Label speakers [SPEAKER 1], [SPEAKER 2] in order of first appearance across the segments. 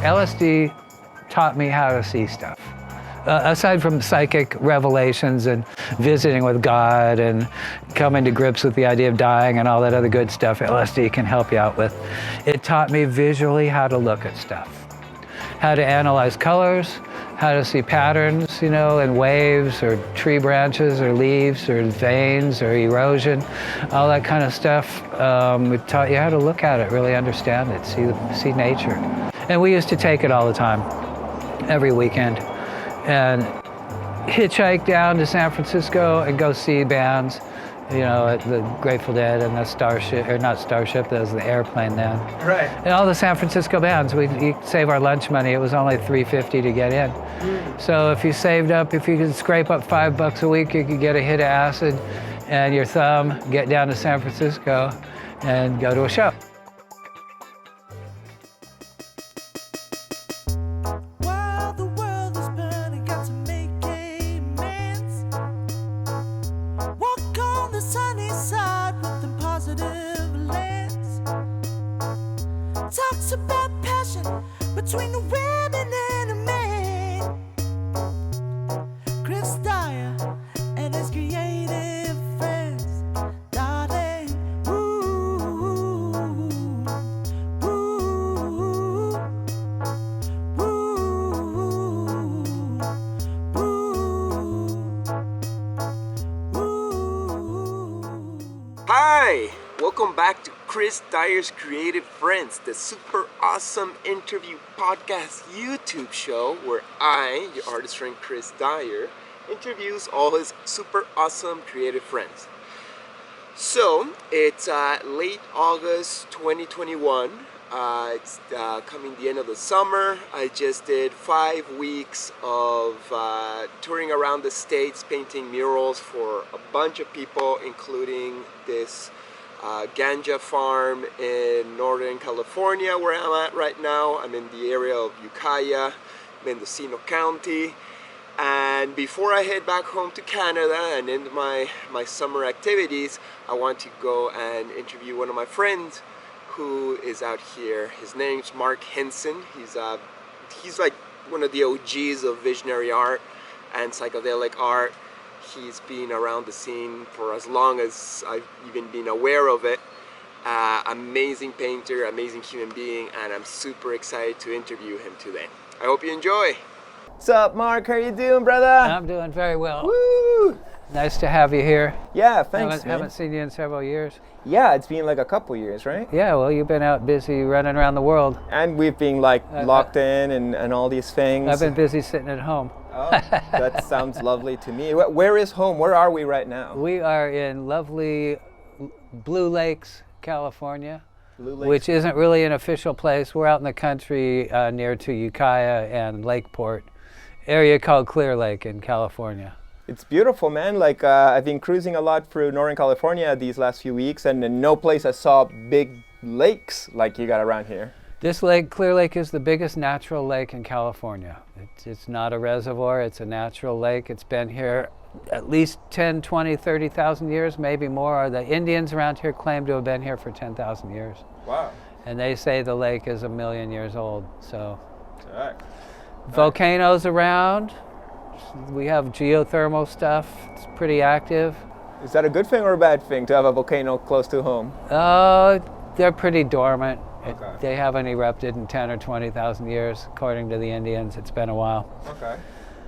[SPEAKER 1] LSD taught me how to see stuff. Aside from psychic revelations and visiting with God and coming to grips with the idea of dying and all that other good stuff LSD can help you out with, it taught me visually how to look at stuff, how to analyze colors, how to see patterns, you know, in waves or tree branches or leaves or veins or erosion, all that kind of stuff. It taught you how to look at it, really understand it, see nature. And we used to take it all the time, every weekend, and hitchhike down to San Francisco and go see bands, you know, at the Grateful Dead and the Starship, or not Starship, that was the airplane then.
[SPEAKER 2] Right.
[SPEAKER 1] And all the San Francisco bands, we'd save our lunch money. It was only $3.50 to get in. So if you saved up, if you could scrape up $5 a week, you could get a hit of acid and your thumb, get down to San Francisco and go to a show.
[SPEAKER 3] Between the women and the men, Chris Dyer and his creative friends, darling, ooh, ooh, ooh, ooh.
[SPEAKER 2] Hi, welcome back to Chris Dyer's Creative Friends, the super awesome interview podcast YouTube show where I, your artist friend Chris Dyer, interviews all his super awesome creative friends. So it's late August 2021. It's coming the end of the summer. I just did 5 weeks of touring around the States, painting murals for a bunch of people, including this ganja farm in Northern California where I'm at right now. I'm in the area of Ukiah, Mendocino County. And before I head back home to Canada and into my summer activities, I want to go and interview one of my friends who is out here. His name's Mark Henson. He's like one of the OGs of visionary art and psychedelic art. He's been around the scene for as long as I've even been aware of it. Amazing painter, amazing human being, and I'm super excited to interview him today. I hope you enjoy. What's up, Mark? How you doing, brother?
[SPEAKER 1] I'm doing very well.
[SPEAKER 2] Woo!
[SPEAKER 1] Nice to have you here.
[SPEAKER 2] Yeah, thanks.
[SPEAKER 1] Haven't seen you in several years.
[SPEAKER 2] Yeah, it's been like a couple years, right?
[SPEAKER 1] Yeah, well, you've been out busy running around the world.
[SPEAKER 2] And we've been like locked in and all these things.
[SPEAKER 1] I've been busy sitting at home.
[SPEAKER 2] Oh, that sounds lovely to me. Where is home? Where are we right now?
[SPEAKER 1] We are in lovely Blue Lakes, California,
[SPEAKER 2] Blue Lakes.
[SPEAKER 1] which isn't really an official place. We're out in the country near to Ukiah and Lakeport, area called Clear Lake in California.
[SPEAKER 2] It's beautiful, man. Like I've been cruising a lot through Northern California these last few weeks, and in no place I saw big lakes like you got around here.
[SPEAKER 1] This lake, Clear Lake, is the biggest natural lake in California. It's not a reservoir, it's a natural lake. It's been here at least 10, 20, 30,000 years, maybe more. The Indians around here claim to have been here for 10,000 years.
[SPEAKER 2] Wow.
[SPEAKER 1] And they say the lake is 1 million years old, so.
[SPEAKER 2] All right.
[SPEAKER 1] Volcanoes around. We have geothermal stuff. It's pretty active.
[SPEAKER 2] Is that a good thing or a bad thing to have a volcano close to home?
[SPEAKER 1] They're pretty dormant.
[SPEAKER 2] Okay.
[SPEAKER 1] They haven't erupted in 10 or 20,000 years, according to the Indians. It's been a while.
[SPEAKER 2] Okay.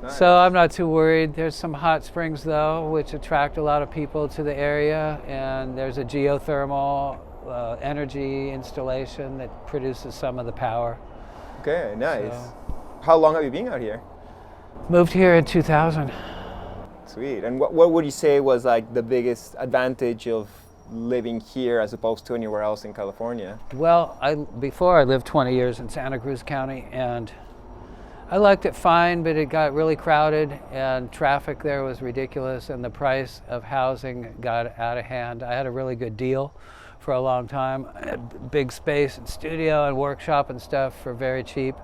[SPEAKER 2] Nice.
[SPEAKER 1] So I'm not too worried. There's some hot springs though, which attract a lot of people to the area, and there's a geothermal energy installation that produces some of the power.
[SPEAKER 2] Okay, nice.
[SPEAKER 1] So,
[SPEAKER 2] how long have you been out here?
[SPEAKER 1] moved here in 2000.
[SPEAKER 2] Sweet. And what would you say was like the biggest advantage of living here as opposed to anywhere else in California?
[SPEAKER 1] Well, before I lived 20 years in Santa Cruz County, and I liked it fine, but it got really crowded and traffic there was ridiculous and the price of housing got out of hand. I had a really good deal for a long time. I had big space and studio and workshop and stuff for very cheap.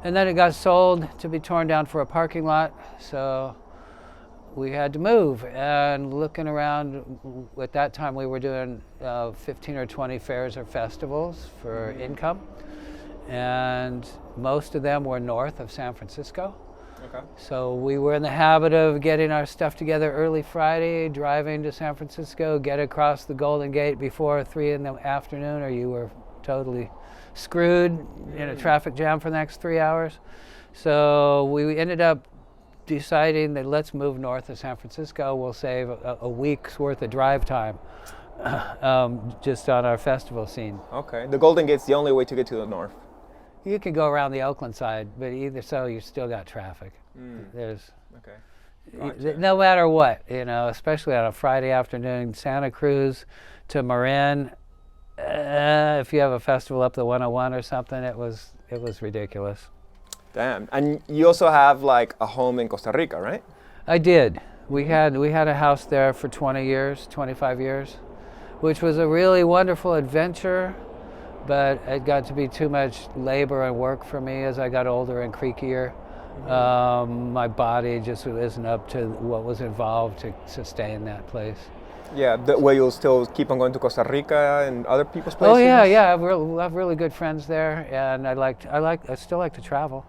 [SPEAKER 1] And then it got sold to be torn down for a parking lot, so we had to move. And looking around, at that time we were doing 15 or 20 fairs or festivals for income. and most of them were north of San Francisco.
[SPEAKER 2] Okay.
[SPEAKER 1] So we were in the habit of getting our stuff together early Friday, driving to San Francisco, get across the Golden Gate before 3 in the afternoon, or you were totally screwed in a traffic jam for the next 3 hours. So we ended up deciding that let's move north of San Francisco. We'll save a week's worth of drive time just on our festival scene.
[SPEAKER 2] Okay. The Golden Gate's the only way to get to the north.
[SPEAKER 1] You can go around the Oakland side, but either so, you still got traffic. There's
[SPEAKER 2] Okay.
[SPEAKER 1] no matter what, especially on a Friday afternoon, Santa Cruz to Marin. If you have a festival up the 101 or something, it was ridiculous.
[SPEAKER 2] Damn. And you also have like a home in Costa Rica, right?
[SPEAKER 1] I did. We had a house there for 25 years, which was a really wonderful adventure. But it got to be too much labor and work for me as I got older and creakier. My body just isn't up to what was involved to sustain that place.
[SPEAKER 2] Yeah, where you'll still keep on going to Costa Rica and other people's places?
[SPEAKER 1] Oh yeah. I have really good friends there, and I still like to travel.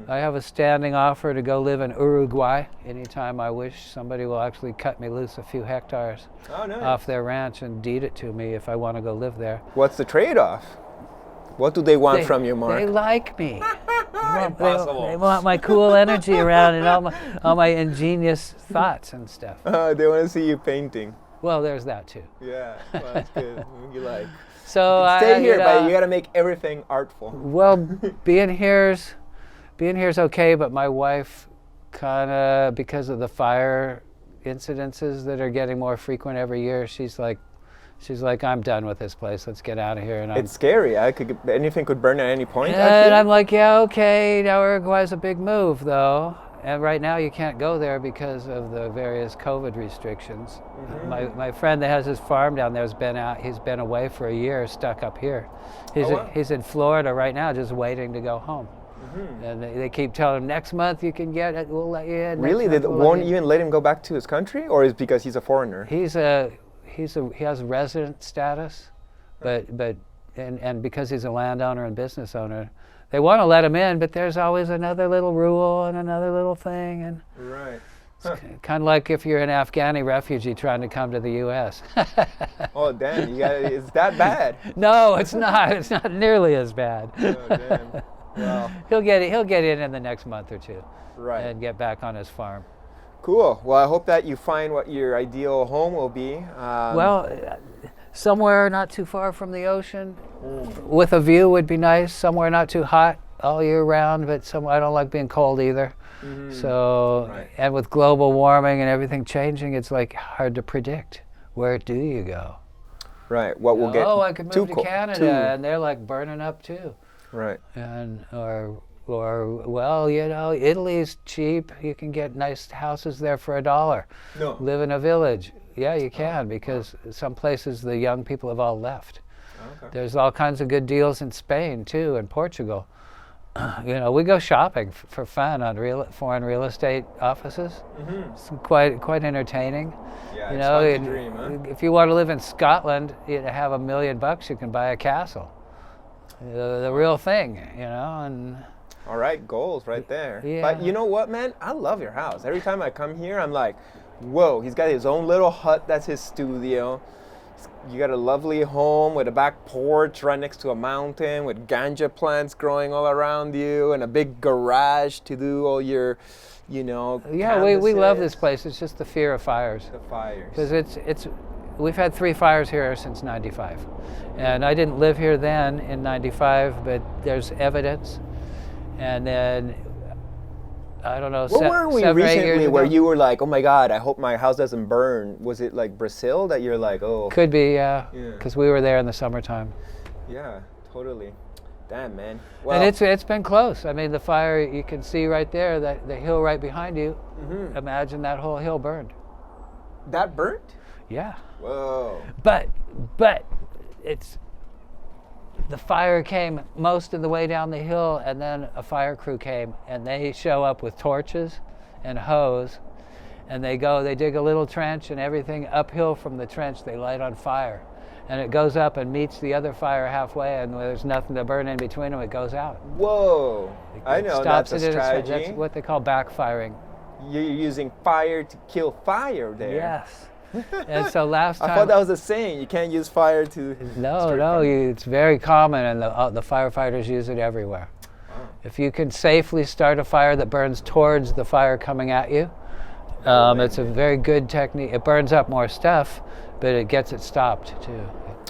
[SPEAKER 1] I have a standing offer to go live in Uruguay anytime I wish. Somebody will actually cut me loose a few hectares off their ranch and deed it to me if I want to go live there.
[SPEAKER 2] What's the trade-off? What do they want from you, Mark?
[SPEAKER 1] They like me.
[SPEAKER 2] Impossible.
[SPEAKER 1] They want my cool energy around and all my ingenious thoughts and stuff.
[SPEAKER 2] They want to see you painting.
[SPEAKER 1] Well, there's that too.
[SPEAKER 2] Yeah, well, that's good. You like.
[SPEAKER 1] So
[SPEAKER 2] Stay here, but you got to make everything artful.
[SPEAKER 1] Well, being here's okay, but my wife kind of, because of the fire incidences that are getting more frequent every year, she's like, I'm done with this place. Let's get out of here. And
[SPEAKER 2] it's scary. Anything could burn at any point.
[SPEAKER 1] And I'm like, yeah, okay. Now Uruguay's a big move, though, and right now you can't go there because of the various COVID restrictions. My friend that has his farm down there has been out. He's been away for a year, stuck up here. He's in Florida right now, just waiting to go home. And they keep telling him, next month you can get it, we'll let you in.
[SPEAKER 2] Really? They won't even let him go back to his country? Or is it because he's a foreigner?
[SPEAKER 1] He has resident status, but because he's a landowner and business owner, they want to let him in, but there's always another little rule and another little thing. And
[SPEAKER 2] right.
[SPEAKER 1] It's kind of like if you're an Afghani refugee trying to come to the U.S.
[SPEAKER 2] Oh, damn. It's that bad?
[SPEAKER 1] No, it's not. It's not nearly as bad.
[SPEAKER 2] Oh, damn. Wow.
[SPEAKER 1] He'll get in the next month or two,
[SPEAKER 2] right,
[SPEAKER 1] and get back on his farm.
[SPEAKER 2] Cool. Well, I hope that you find what your ideal home will be.
[SPEAKER 1] Somewhere not too far from the ocean, with a view would be nice. Somewhere not too hot all year round, but I don't like being cold either. So, right. And with global warming and everything changing, it's like hard to predict. Where do you go?
[SPEAKER 2] Right. What will get?
[SPEAKER 1] Oh, I could move to Canada, and they're like burning up too.
[SPEAKER 2] Right.
[SPEAKER 1] And or well, Italy's cheap. You can get nice houses there for $1.
[SPEAKER 2] No.
[SPEAKER 1] Live in a village. Yeah, you can, because some places the young people have all left.
[SPEAKER 2] Okay.
[SPEAKER 1] There's all kinds of good deals in Spain too, and Portugal. We go shopping for fun on foreign real estate offices. It's quite entertaining.
[SPEAKER 2] Yeah, it's fun to dream, huh?
[SPEAKER 1] If you want to live in Scotland, you have $1 million, you can buy a castle. The real thing, and.
[SPEAKER 2] All right, goals right there.
[SPEAKER 1] Yeah.
[SPEAKER 2] But you know what, man? I love your house. Every time I come here, I'm like, whoa, he's got his own little hut. That's his studio. You got a lovely home with a back porch right next to a mountain with ganja plants growing all around you and a big garage to do all your,
[SPEAKER 1] Yeah, we love this place. It's just the fear of fires.
[SPEAKER 2] The fires.
[SPEAKER 1] Because we've had 3 fires here since '95. And I didn't live here then in '95, but there's evidence. And then, I don't know,
[SPEAKER 2] Where were we
[SPEAKER 1] 7 or 8 years
[SPEAKER 2] recently
[SPEAKER 1] ago?
[SPEAKER 2] where you were like, oh my God, I hope my house doesn't burn? Was it like Brazil that you're like, oh?
[SPEAKER 1] Could be, yeah. Because we were there in the summertime.
[SPEAKER 2] Yeah, totally. Damn, man. Well,
[SPEAKER 1] And it's been close. I mean, the fire, you can see right there, the hill right behind you. Imagine that whole hill burned.
[SPEAKER 2] That burnt?
[SPEAKER 1] Yeah.
[SPEAKER 2] Whoa.
[SPEAKER 1] But the fire came most of the way down the hill, and then a fire crew came, and they show up with torches and hose, and they dig a little trench, and everything uphill from the trench they light on fire. and it goes up and meets the other fire halfway, and when there's nothing to burn in between them, it goes out.
[SPEAKER 2] Whoa! I know
[SPEAKER 1] Stops
[SPEAKER 2] that's a
[SPEAKER 1] it in its-
[SPEAKER 2] strategy.
[SPEAKER 1] That's what they call backfiring.
[SPEAKER 2] You're using fire to kill fire there.
[SPEAKER 1] Yes. And so last time.
[SPEAKER 2] I thought that was a saying. You can't use fire to.
[SPEAKER 1] No,
[SPEAKER 2] start
[SPEAKER 1] no,
[SPEAKER 2] fire.
[SPEAKER 1] it's very common, and the firefighters use it everywhere. If you can safely start a fire that burns towards the fire coming at you, it's a very good technique. It burns up more stuff, but it gets it stopped too.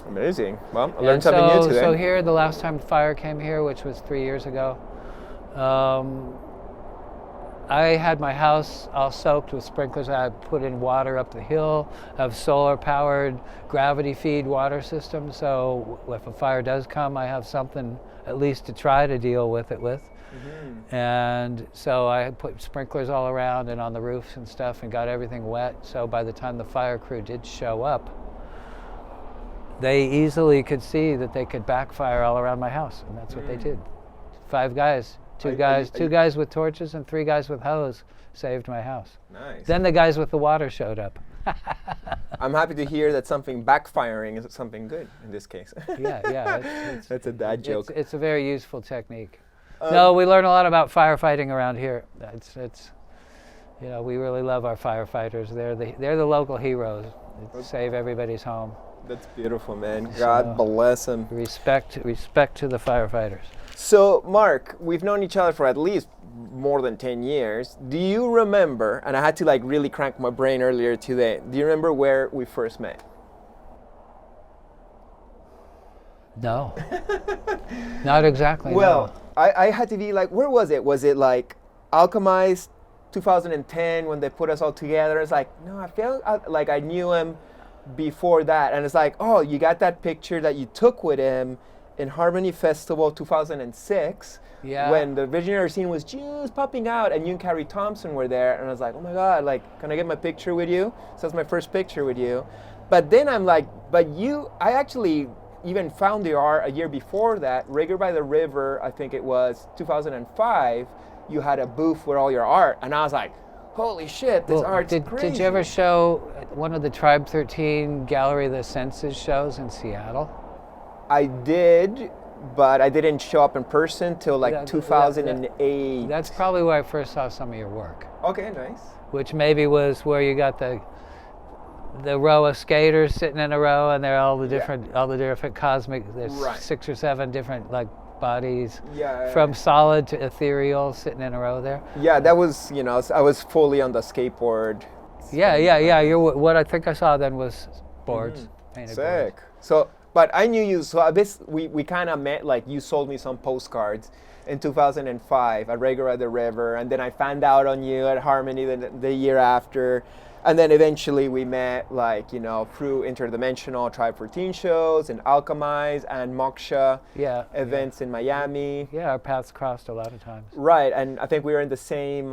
[SPEAKER 2] Amazing. Well, I
[SPEAKER 1] And
[SPEAKER 2] learned something new today.
[SPEAKER 1] So here, the last time fire came here, which was 3 years ago, I had my house all soaked with sprinklers. I put in water up the hill. I have solar-powered gravity feed water system. So if a fire does come, I have something at least to try to deal with it with. And so I put sprinklers all around and on the roofs and stuff and got everything wet. So by the time the fire crew did show up, they easily could see that they could backfire all around my house, and that's what they did. 5 guys, two guys with torches and 3 guys with hose saved my house.
[SPEAKER 2] Nice.
[SPEAKER 1] Then the guys with the water showed up.
[SPEAKER 2] I'm happy to hear that something backfiring is something good in this case.
[SPEAKER 1] Yeah. It's,
[SPEAKER 2] That's a dad joke.
[SPEAKER 1] it's a very useful technique. No, we learn a lot about firefighting around here. It's we really love our firefighters. They're the local heroes. They save everybody's home.
[SPEAKER 2] That's beautiful, man. God bless them.
[SPEAKER 1] Respect to the firefighters.
[SPEAKER 2] So, Mark, we've known each other for at least more than 10 years. Do you remember, and I had to really crank my brain earlier today, do you remember where we first met?
[SPEAKER 1] No. Not exactly.
[SPEAKER 2] Well,
[SPEAKER 1] no.
[SPEAKER 2] I had to be where was it? Was it Alchemized 2010 when they put us all together? It's no, I felt like I knew him before that. And it's oh, you got that picture that you took with him in Harmony Festival 2006 when the Visionary scene was just popping out and you and Carrie Thompson were there. And I was oh my God, can I get my picture with you? So that's my first picture with you. But then I'm I actually even found the art a year before that, Rigger by the River, I think it was 2005, you had a booth with all your art. And I was holy shit, this art's crazy.
[SPEAKER 1] Did you ever show one of the Tribe 13 Gallery of the Senses shows in Seattle?
[SPEAKER 2] I did, but I didn't show up in person till 2008.
[SPEAKER 1] That's probably where I first saw some of your work.
[SPEAKER 2] Okay, nice.
[SPEAKER 1] Which maybe was where you got the row of skaters sitting in a row, and they're all the different cosmic. There's 6 or 7 different bodies, from solid to ethereal, sitting in a row there.
[SPEAKER 2] Yeah, that was I was fully on the skateboard.
[SPEAKER 1] Yeah. What I think I saw then was boards, painted
[SPEAKER 2] Sick.
[SPEAKER 1] boards.
[SPEAKER 2] So, but I knew you. So we kind of met. You sold me some postcards in 2005 at Rigger at the River, and then I found out on you at Harmony the year after. And then eventually we met, through interdimensional Tribe 14 shows and Alchemize and Moksha events in Miami.
[SPEAKER 1] Yeah, our paths crossed a lot of times.
[SPEAKER 2] Right, and I think we were in the same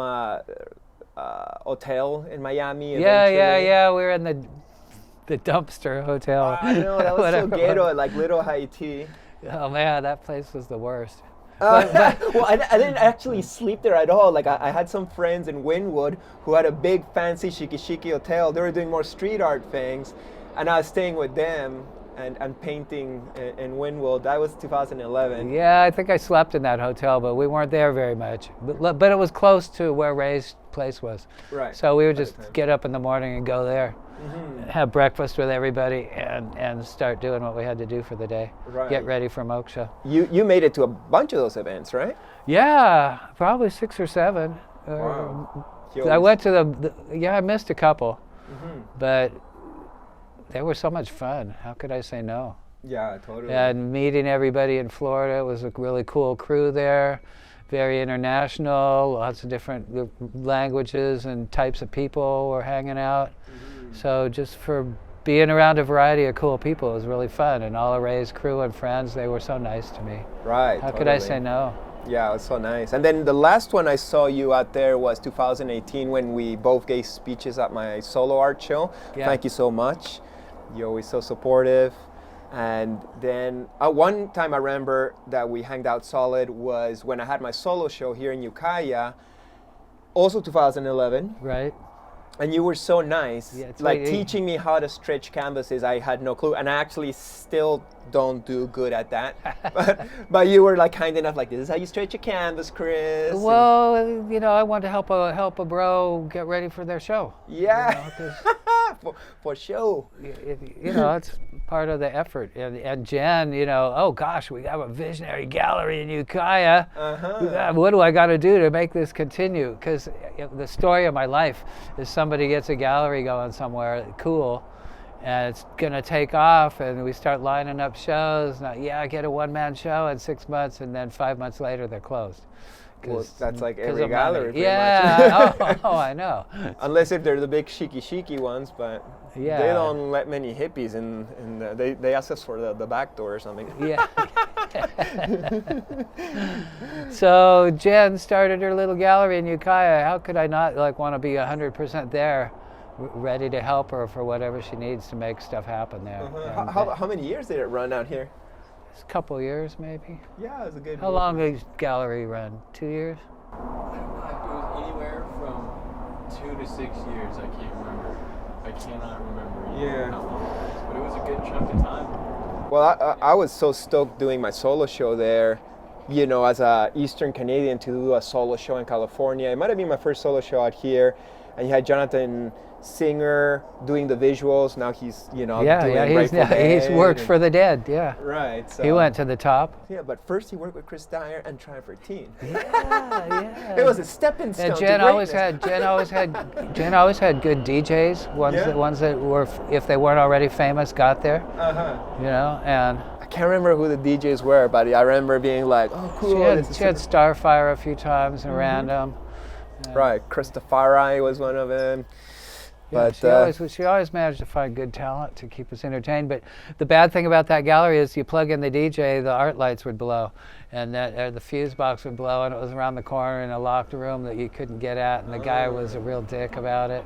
[SPEAKER 2] hotel in Miami.
[SPEAKER 1] Yeah. We were in the dumpster hotel.
[SPEAKER 2] I know, that was so ghetto, Little Haiti.
[SPEAKER 1] Oh man, that place was the worst.
[SPEAKER 2] Well, I didn't actually sleep there at all. I had some friends in Wynwood who had a big fancy shiki hotel. They were doing more street art things, and I was staying with them and painting in Wynwood. That was 2011.
[SPEAKER 1] Yeah, I think I slept in that hotel, but we weren't there very much. But it was close to where Ray's place was.
[SPEAKER 2] Right.
[SPEAKER 1] So we would just get up in the morning and go there, have breakfast with everybody, and start doing what we had to do for the day.
[SPEAKER 2] Right.
[SPEAKER 1] Get ready for Moksha.
[SPEAKER 2] You made it to a bunch of those events, right?
[SPEAKER 1] Yeah, probably 6 or 7.
[SPEAKER 2] Wow.
[SPEAKER 1] I went to I missed a couple, but they were so much fun. How could I say no?
[SPEAKER 2] Yeah, totally.
[SPEAKER 1] And meeting everybody in Florida, it was a really cool crew there. Very international, lots of different languages and types of people were hanging out. So just for being around a variety of cool people, it was really fun. And all of Ray's crew and friends, they were so nice to me.
[SPEAKER 2] Right.
[SPEAKER 1] How could I say no?
[SPEAKER 2] Yeah, it was so nice. And then the last one I saw you out there was 2018 when we both gave speeches at my solo art show.
[SPEAKER 1] Yeah.
[SPEAKER 2] Thank you so much. You're always so supportive. And then one time I remember that we hanged out solid was when I had my solo show here in Ukiah, also 2011.
[SPEAKER 1] Right.
[SPEAKER 2] And you were so nice,
[SPEAKER 1] Yeah, it's
[SPEAKER 2] like
[SPEAKER 1] really-
[SPEAKER 2] teaching me how to stretch canvases. I had no clue, and I actually still don't do good at that. but you were like kind enough, like, this is how you stretch a canvas, Chris. And-
[SPEAKER 1] Well, you know, I want to help a bro get ready for their show.
[SPEAKER 2] yeah,
[SPEAKER 1] You know,
[SPEAKER 2] for sure.
[SPEAKER 1] you know, it's part of the effort. And Jen, you know, oh gosh, we have a Visionary Gallery in Ukiah. What do I got to do to make this continue? Because the story of my life is somebody gets a gallery going somewhere cool, and it's gonna take off, and we start lining up shows. Now, yeah, I get a one-man show in 6 months, and then 5 months later they're closed.
[SPEAKER 2] Well, that's like
[SPEAKER 1] 'cause
[SPEAKER 2] every
[SPEAKER 1] of money.
[SPEAKER 2] gallery, pretty
[SPEAKER 1] Yeah,
[SPEAKER 2] much.
[SPEAKER 1] oh, I know.
[SPEAKER 2] Unless if they're the big shiki ones, but
[SPEAKER 1] Yeah.
[SPEAKER 2] they don't let many hippies in. They ask us for the back door or something.
[SPEAKER 1] Yeah. So Jen started her little gallery in Ukiah. How could I not like want to be 100% there, ready to help her for whatever she needs to make stuff happen there? And
[SPEAKER 2] How many years did it run out here?
[SPEAKER 1] it's a couple years maybe.
[SPEAKER 2] Yeah, it was a good.
[SPEAKER 1] How long did gallery run? 2 years?
[SPEAKER 4] I don't know if it was anywhere from 2 to 6 years. I can't remember. I cannot remember
[SPEAKER 2] Yeah.
[SPEAKER 4] how long it was, but it was a good chunk of time.
[SPEAKER 2] Well, I was so stoked doing my solo show there, you know, as a Eastern Canadian to do a solo show in California. It might have been my first solo show out here, and you had Jonathan Singer doing the visuals. Now he's, you know,
[SPEAKER 1] Yeah,
[SPEAKER 2] doing
[SPEAKER 1] yeah.
[SPEAKER 2] Grateful
[SPEAKER 1] He's
[SPEAKER 2] Dead
[SPEAKER 1] worked
[SPEAKER 2] and-
[SPEAKER 1] for the dead. Yeah.
[SPEAKER 2] Right. So.
[SPEAKER 1] He went to the top.
[SPEAKER 2] Yeah, but first he worked with Chris Dyer and Triumph Teen.
[SPEAKER 1] Yeah.
[SPEAKER 2] It was a stepping stone.
[SPEAKER 1] And
[SPEAKER 2] to
[SPEAKER 1] Jen always
[SPEAKER 2] greatness.
[SPEAKER 1] Jen always had good DJs. Ones that were, if they weren't already famous, got there. You know, and
[SPEAKER 2] I can't remember who the DJs were, but I remember being like, oh, cool. this is
[SPEAKER 1] she had Starfire a few times and Random.
[SPEAKER 2] Right, Christopher was one of them.
[SPEAKER 1] Yeah,
[SPEAKER 2] But
[SPEAKER 1] she always managed to find good talent to keep us entertained. But the bad thing about that gallery is you plug in the DJ, the art lights would blow, and the fuse box would blow, and it was around the corner in a locked room that you couldn't get at, and the guy was a real dick about it.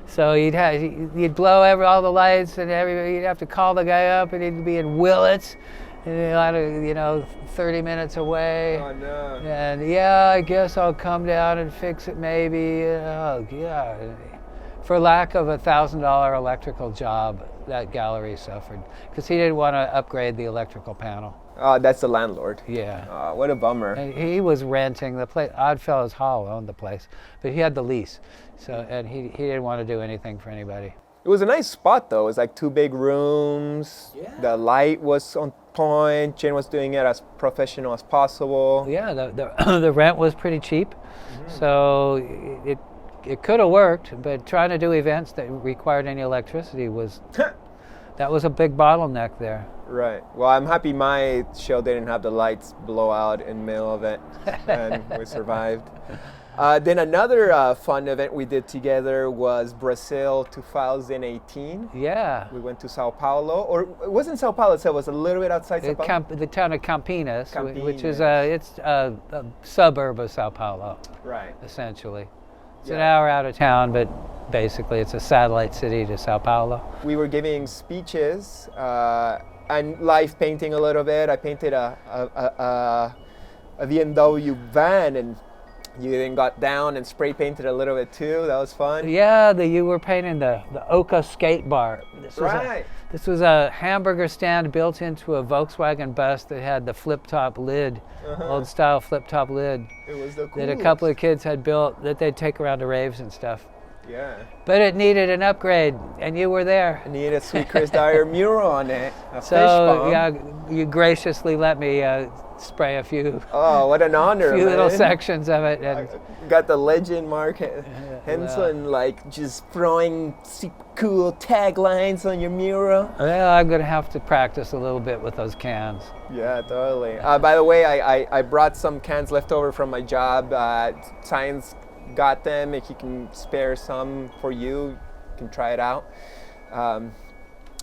[SPEAKER 1] So you'd blow all the lights, and you'd have to call the guy up, and he'd be in Willits, and, you know, 30 minutes away.
[SPEAKER 2] oh no.
[SPEAKER 1] And yeah, I guess I'll come down and fix it maybe. Oh yeah. For lack of a $1,000 electrical job, that gallery suffered because he didn't want to upgrade the electrical panel.
[SPEAKER 2] Oh, that's the landlord.
[SPEAKER 1] Yeah.
[SPEAKER 2] Oh, what a bummer.
[SPEAKER 1] And he was renting the place. Oddfellows Hall owned the place, but he had the lease, so and he didn't want to do anything for anybody.
[SPEAKER 2] It was a nice spot though. It was like 2 big rooms.
[SPEAKER 1] Yeah.
[SPEAKER 2] The light was on point. Jen was doing it as professional as possible.
[SPEAKER 1] Yeah, the rent was pretty cheap, so it could have worked, but trying to do events that required any electricity that was a big bottleneck there.
[SPEAKER 2] Right. Well, I'm happy my show didn't have the lights blow out in the middle of it, and we survived. Then another fun event we did together was Brazil 2018.
[SPEAKER 1] Yeah.
[SPEAKER 2] We went to Sao Paulo, or it wasn't Sao Paulo, so it was a little bit outside Sao Paulo.
[SPEAKER 1] The town of Campinas, which is
[SPEAKER 2] Campinas.
[SPEAKER 1] it's a suburb of Sao Paulo,
[SPEAKER 2] Right.
[SPEAKER 1] essentially. It's an
[SPEAKER 2] Yeah.
[SPEAKER 1] hour out of town, but basically it's a satellite city to Sao Paulo.
[SPEAKER 2] We were giving speeches and live painting a little bit. I painted a BMW van, and you then got down and spray painted a little bit too. That was fun.
[SPEAKER 1] Yeah, you were painting the Oka skate bar. This was a hamburger stand built into a Volkswagen bus that had the flip-top lid, old style flip-top lid,
[SPEAKER 2] It was the
[SPEAKER 1] that a
[SPEAKER 2] coolest.
[SPEAKER 1] couple of kids had built that they'd take around to raves and stuff.
[SPEAKER 2] Yeah.
[SPEAKER 1] But it needed an upgrade, and you were there.
[SPEAKER 2] I needed a sweet Chris Dyer mural on it. A fish
[SPEAKER 1] So
[SPEAKER 2] bomb.
[SPEAKER 1] yeah, you graciously let me spray a few
[SPEAKER 2] Oh, what an honor,
[SPEAKER 1] few little
[SPEAKER 2] man.
[SPEAKER 1] sections of it, and
[SPEAKER 2] Got the legend Mark Henson like just throwing super cool taglines on your mural.
[SPEAKER 1] well, I'm gonna have to practice a little bit with those cans.
[SPEAKER 2] Yeah, totally. By the way, I brought some cans left over from my job. Science got them. If he can spare some for you, you can try it out.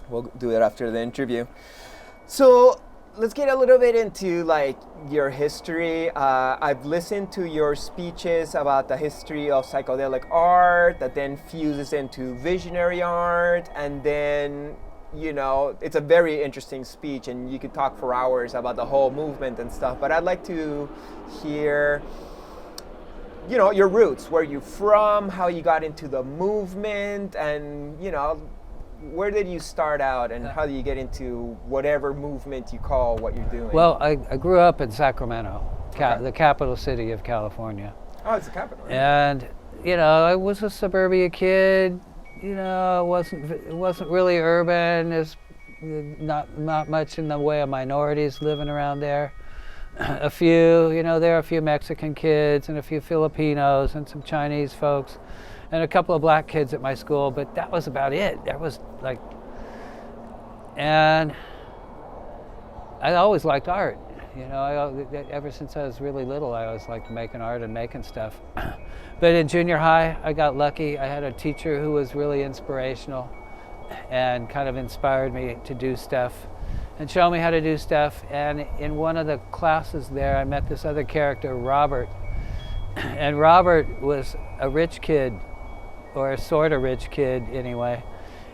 [SPEAKER 2] We'll do it after the interview. So let's get a little bit into like your history. I've listened to your speeches about the history of psychedelic art that then fuses into visionary art, and then, you know, it's a very interesting speech, and you could talk for hours about the whole movement and stuff, but I'd like to hear you know, your roots, where you're from, how you got into the movement, and, you know, where did you start out, and how do you get into whatever movement you call what you're doing?
[SPEAKER 1] Well, I grew up in Sacramento,
[SPEAKER 2] Okay.
[SPEAKER 1] the capital city of California.
[SPEAKER 2] Oh, it's the capital. Right?
[SPEAKER 1] And, you know, I was a suburbia kid. You know, it wasn't really urban. There's not much in the way of minorities living around there. A few, you know, there are a few Mexican kids and a few Filipinos and some Chinese folks and a couple of black kids at my school, but that was about it. That was like, and I always liked art. You know, ever since I was really little, I always liked making art and making stuff. But in junior high, I got lucky. I had a teacher who was really inspirational and kind of inspired me to do stuff and show me how to do stuff. And in one of the classes there, I met this other character, Robert. And Robert was a rich kid, or a sort of rich kid anyway.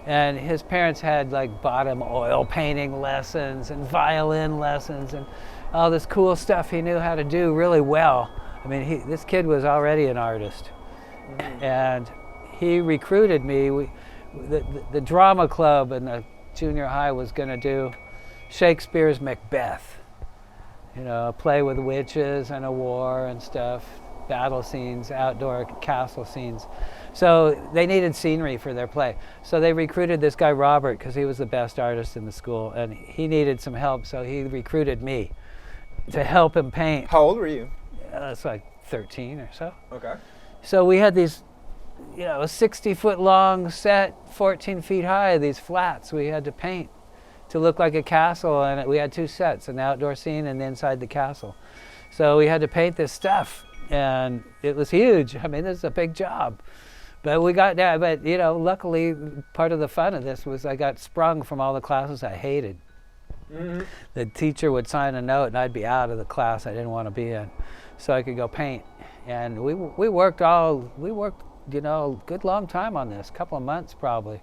[SPEAKER 1] And his parents had like bought him oil painting lessons and violin lessons and all this cool stuff he knew how to do really well. I mean, this kid was already an artist. Mm-hmm. And he recruited me. The drama club in the junior high was going to do Shakespeare's Macbeth. You know, a play with witches and a war and stuff, battle scenes, outdoor castle scenes. So they needed scenery for their play. So they recruited this guy, Robert, because he was the best artist in the school, and he needed some help, so he recruited me to help him paint.
[SPEAKER 2] How old were you?
[SPEAKER 1] It's like 13 or so.
[SPEAKER 2] Okay.
[SPEAKER 1] So we had these, you know, a 60-foot long set, 14 feet high, these flats we had to paint to look like a castle, and we had two sets, an outdoor scene and inside the castle. So we had to paint this stuff, and it was huge. I mean, this is a big job. But we got that, but you know, luckily part of the fun of this was I got sprung from all the classes I hated. Mm-hmm. The teacher would sign a note and I'd be out of the class I didn't want to be in, so I could go paint. And we worked, you know, a good long time on this, couple of months probably,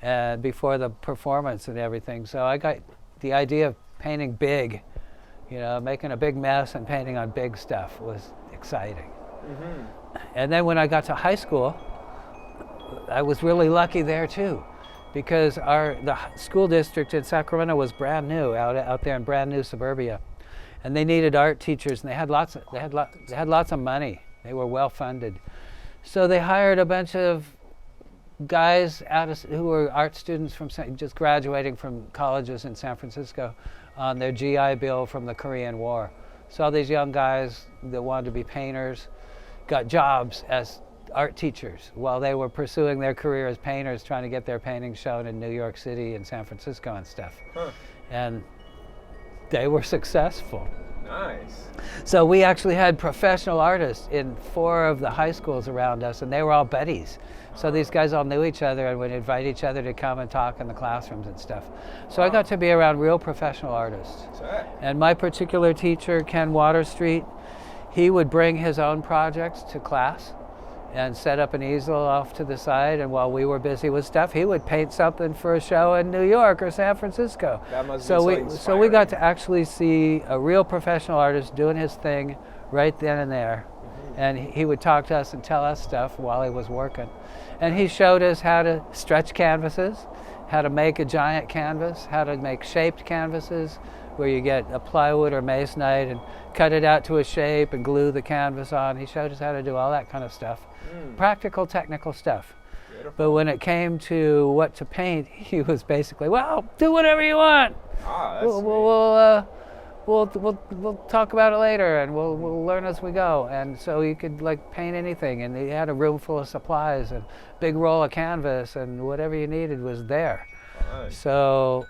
[SPEAKER 1] and before the performance and everything. So I got the idea of painting big, you know, making a big mess and painting on big stuff was exciting. Mm-hmm. And then when I got to high school, I was really lucky there too, because the school district in Sacramento was brand new, out there in brand new suburbia, and they needed art teachers, and they had lots of money. They were well funded, so they hired a bunch of guys who were art students from just graduating from colleges in San Francisco on their GI Bill from the Korean War. So all these young guys that wanted to be painters got jobs as art teachers while they were pursuing their career as painters, trying to get their paintings shown in New York City and San Francisco and stuff. Huh. And they were successful.
[SPEAKER 2] Nice.
[SPEAKER 1] So we actually had professional artists in 4 of the high schools around us, and they were all buddies. So these guys all knew each other and would invite each other to come and talk in the classrooms and stuff. So I got to be around real professional artists. Sure. And my particular teacher, Ken Waterstreet, he would bring his own projects to class and set up an easel off to the side, and while we were busy with stuff, he would paint something for a show in New York or San Francisco.
[SPEAKER 2] That must
[SPEAKER 1] so
[SPEAKER 2] be
[SPEAKER 1] so we got to actually see a real professional artist doing his thing right then and there. Mm-hmm. And he would talk to us and tell us stuff while he was working. And he showed us how to stretch canvases, how to make a giant canvas, how to make shaped canvases, where you get a plywood or masonite and cut it out to a shape and glue the canvas on. He showed us how to do all that kind of stuff. Practical, technical stuff. Beautiful. But when it came to what to paint, he was basically, well, do whatever you want. We'll talk about it later, and we'll learn as we go. And so you could like paint anything, and he had a room full of supplies and big roll of canvas, and whatever you needed was there. Nice. So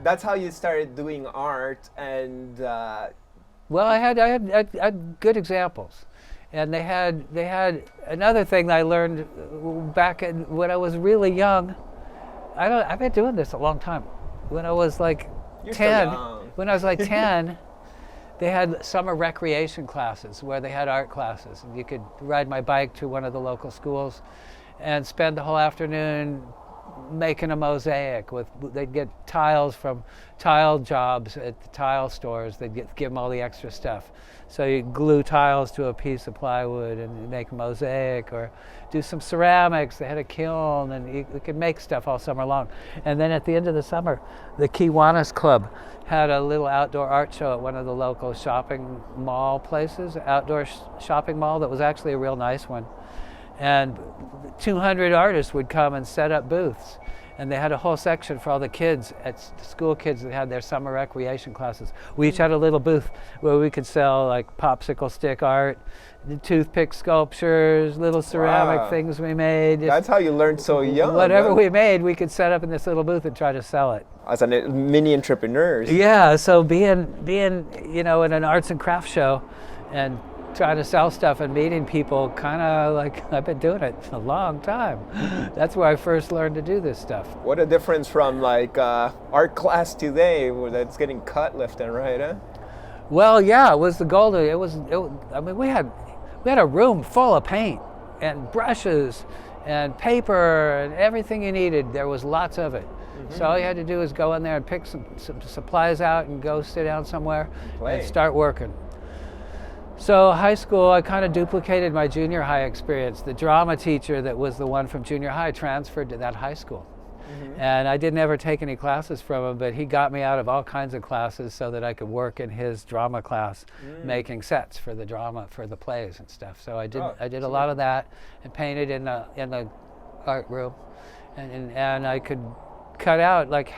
[SPEAKER 2] that's how you started doing art, and
[SPEAKER 1] well, I had good examples. And they had another thing that I learned back when I was really young. I've been doing this a long time. When I was like 10, when I was like 10, they had summer recreation classes where they had art classes, and you could ride my bike to one of the local schools and spend the whole afternoon making a mosaic they'd get tiles from tile jobs at the tile stores. They'd give them all the extra stuff. So you glue tiles to a piece of plywood and make a mosaic, or do some ceramics. They had a kiln, and you could make stuff all summer long. And then at the end of the summer, the Kiwanis Club had a little outdoor art show at one of the local shopping mall places, outdoor shopping mall that was actually a real nice one. And 200 artists would come and set up booths. And they had a whole section for all the kids, school kids that had their summer recreation classes. We each had a little booth where we could sell like popsicle stick art, toothpick sculptures, little ceramic things we made.
[SPEAKER 2] That's how you learned so young.
[SPEAKER 1] Whatever we made, we could set up in this little booth and try to sell it.
[SPEAKER 2] As a mini entrepreneurs.
[SPEAKER 1] Yeah, so being in an arts and crafts show and trying to sell stuff and meeting people, kind of like, I've been doing it a long time. That's where I first learned to do this stuff.
[SPEAKER 2] What a difference from like art class today, where that's getting cut left and right, huh?
[SPEAKER 1] Well, yeah, it was the golden. I mean, we had a room full of paint and brushes and paper and everything you needed. There was lots of it. So all you had to do was go in there and pick some supplies out and go sit down somewhere and start working. So high school, I kind of duplicated my junior high experience. The drama teacher that was the one from junior high transferred to that high school. And I didn't ever take any classes from him, but he got me out of all kinds of classes so that I could work in his drama class, making sets for the drama, for the plays and stuff. So I did a lot of that and painted in the art room, and I could cut out like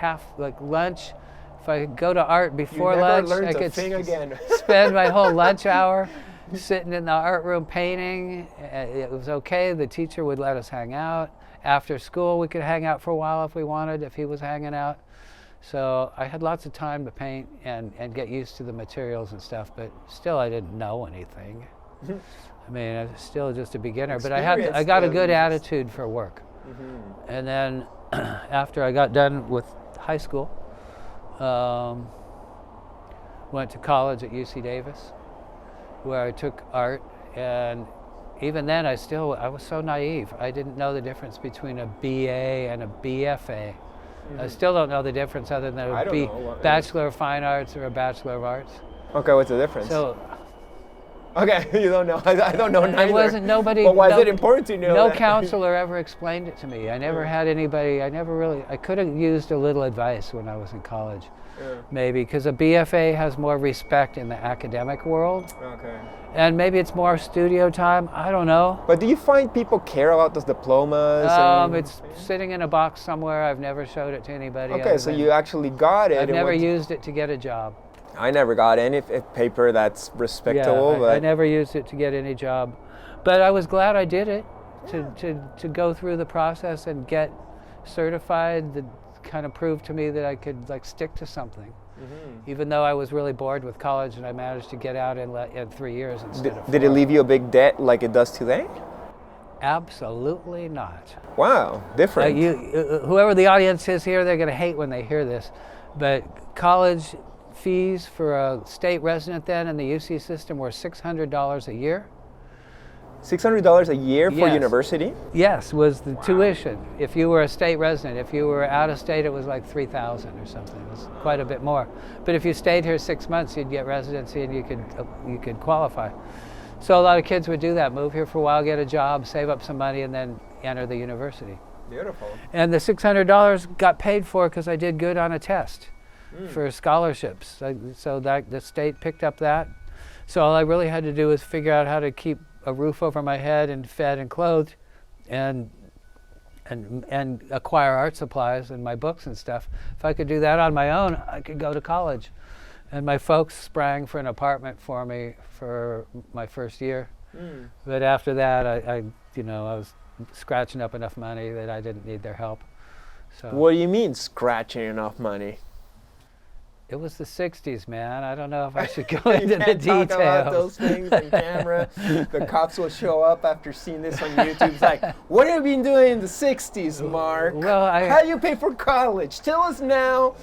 [SPEAKER 1] lunch. If I could go to art before lunch, I could spend my whole lunch hour sitting in the art room painting. It was okay. The teacher would let us hang out. After school, we could hang out for a while if we wanted, if he was hanging out. So I had lots of time to paint and get used to the materials and stuff, but still I didn't know anything. I mean, I was still just a beginner, but I got a good attitude for work. And then after I got done with high school, went to college at UC Davis, where I took art, and even then I was so naive. I didn't know the difference between a BA and a BFA. I still don't know the difference other than a Bachelor of Fine Arts or a Bachelor of Arts.
[SPEAKER 2] Okay, what's the difference?
[SPEAKER 1] So,
[SPEAKER 2] okay, you don't know. I don't know neither.
[SPEAKER 1] It wasn't nobody.
[SPEAKER 2] But why is it important to know
[SPEAKER 1] No
[SPEAKER 2] that?
[SPEAKER 1] counselor ever explained it to me. I never had anybody. I could have used a little advice when I was in college, maybe, because a BFA has more respect in the academic world.
[SPEAKER 2] Okay.
[SPEAKER 1] And maybe it's more studio time. I don't know.
[SPEAKER 2] But do you find people care about those diplomas?
[SPEAKER 1] It's sitting in a box somewhere. I've never showed it to anybody.
[SPEAKER 2] Okay, so you actually got it.
[SPEAKER 1] I've never used it to get a job.
[SPEAKER 2] I never got any paper that's respectable.
[SPEAKER 1] Yeah, I never used it to get any job. But I was glad I did it, to go through the process and get certified. That kind of proved to me that I could like stick to something. Even though I was really bored with college, and I managed to get out in 3 years instead of 4.
[SPEAKER 2] Did it leave you a big debt like it does today?
[SPEAKER 1] Absolutely not.
[SPEAKER 2] Wow, different.
[SPEAKER 1] Whoever the audience is here, they're going to hate when they hear this, but college fees for a state resident then in the UC system were $600 a year.
[SPEAKER 2] $600 a year for university?
[SPEAKER 1] Yes, was the tuition. If you were a state resident, if you were out of state, it was like $3,000 or something. It was quite a bit more. But if you stayed here 6 months, you'd get residency and you could qualify. So a lot of kids would do that, move here for a while, get a job, save up some money, and then enter the university.
[SPEAKER 2] Beautiful.
[SPEAKER 1] And the $600 got paid for because I did good on a test for scholarships. So that the state picked up that. So all I really had to do was figure out how to keep a roof over my head and fed and clothed, and acquire art supplies and my books and stuff. If I could do that on my own, I could go to college. And my folks sprang for an apartment for me for my first year. But after that, I was scratching up enough money that I didn't need their help. So
[SPEAKER 2] what do you mean scratching enough money?
[SPEAKER 1] It was the 60s, man. I don't know if I should go into the details.
[SPEAKER 2] Talk about those things on camera. The cops will show up after seeing this on YouTube. It's like, what have you been doing in the 60s, Mark?
[SPEAKER 1] Well,
[SPEAKER 2] how do you pay for college? Tell us now.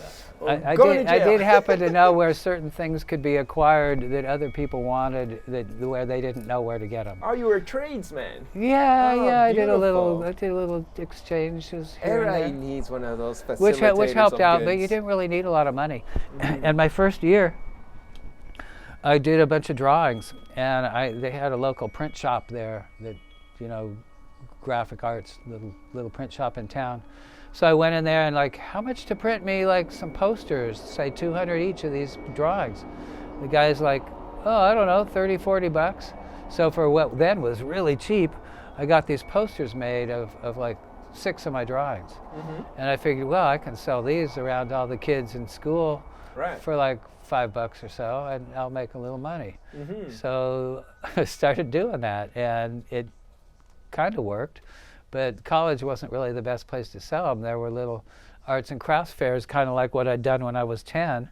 [SPEAKER 1] I
[SPEAKER 2] Go to
[SPEAKER 1] did. I
[SPEAKER 2] jail.
[SPEAKER 1] did happen to know where certain things could be acquired that other people wanted, where they didn't know where to get them.
[SPEAKER 2] Oh, you were a tradesman.
[SPEAKER 1] Yeah,
[SPEAKER 2] Oh,
[SPEAKER 1] yeah.
[SPEAKER 2] beautiful.
[SPEAKER 1] I did a little exchanges here and
[SPEAKER 2] Everybody
[SPEAKER 1] there.
[SPEAKER 2] needs one of those facilitators
[SPEAKER 1] Which helped
[SPEAKER 2] of
[SPEAKER 1] out, but
[SPEAKER 2] goods.
[SPEAKER 1] you didn't really need a lot of money. And my first year, I did a bunch of drawings, and they had a local print shop there that, graphic arts, little print shop in town. So I went in there and like, how much to print me like some posters, say 200 each of these drawings? The guy's like, oh, I don't know, 30, 40 bucks. So for what then was really cheap, I got these posters made of like 6 of my drawings. And I figured, well, I can sell these around all the kids in school for like $5 or so, and I'll make a little money. So I started doing that, and it kind of worked, but college wasn't really the best place to sell them. There were little arts and crafts fairs, kind of like what I'd done when I was 10.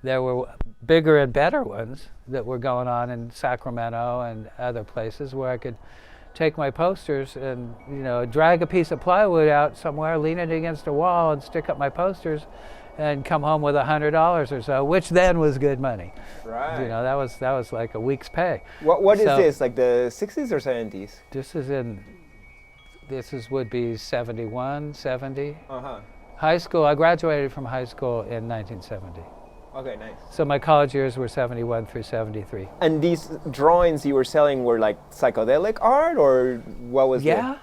[SPEAKER 1] There were bigger and better ones that were going on in Sacramento and other places where I could take my posters and drag a piece of plywood out somewhere, lean it against a wall, and stick up my posters, and come home with $100 or so, which then was good money.
[SPEAKER 2] Right.
[SPEAKER 1] That was like a week's pay.
[SPEAKER 2] What is
[SPEAKER 1] So-
[SPEAKER 2] this, like the 60s or 70s?
[SPEAKER 1] This would be 71, 70.
[SPEAKER 2] Uh-huh.
[SPEAKER 1] High school, I graduated from high school in 1970.
[SPEAKER 2] Okay, nice.
[SPEAKER 1] So my college years were 71 through 73.
[SPEAKER 2] And these drawings you were selling were like psychedelic art, or what was
[SPEAKER 1] Yeah.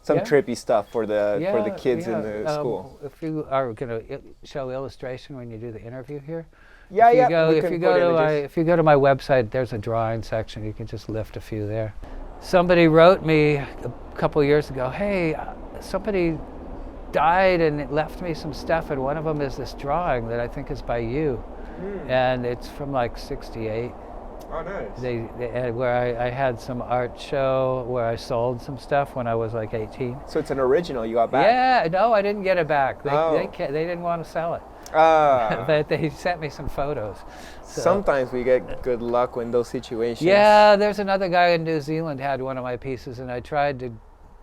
[SPEAKER 2] some
[SPEAKER 1] Yeah.
[SPEAKER 2] trippy stuff for the kids in the school?
[SPEAKER 1] If you are going to show illustration when you do the interview here,
[SPEAKER 2] Yeah,
[SPEAKER 1] if you
[SPEAKER 2] yeah.
[SPEAKER 1] go,
[SPEAKER 2] we
[SPEAKER 1] if
[SPEAKER 2] can
[SPEAKER 1] you
[SPEAKER 2] put
[SPEAKER 1] go to
[SPEAKER 2] images.
[SPEAKER 1] if you go to my website, there's a drawing section. You can just lift a few there. Somebody wrote me a couple years ago, hey, somebody died and it left me some stuff, and one of them is this drawing that I think is by you, and it's from like '68.
[SPEAKER 2] Oh, nice.
[SPEAKER 1] Where I had some art show where I sold some stuff when I was like 18.
[SPEAKER 2] So it's an original you got back?
[SPEAKER 1] Yeah, no, I didn't get it back.
[SPEAKER 2] Oh.
[SPEAKER 1] They didn't want to sell it,
[SPEAKER 2] Ah.
[SPEAKER 1] but they sent me some photos. So-
[SPEAKER 2] Sometimes we get good luck in those situations.
[SPEAKER 1] Yeah, there's another guy in New Zealand had one of my pieces, and I tried to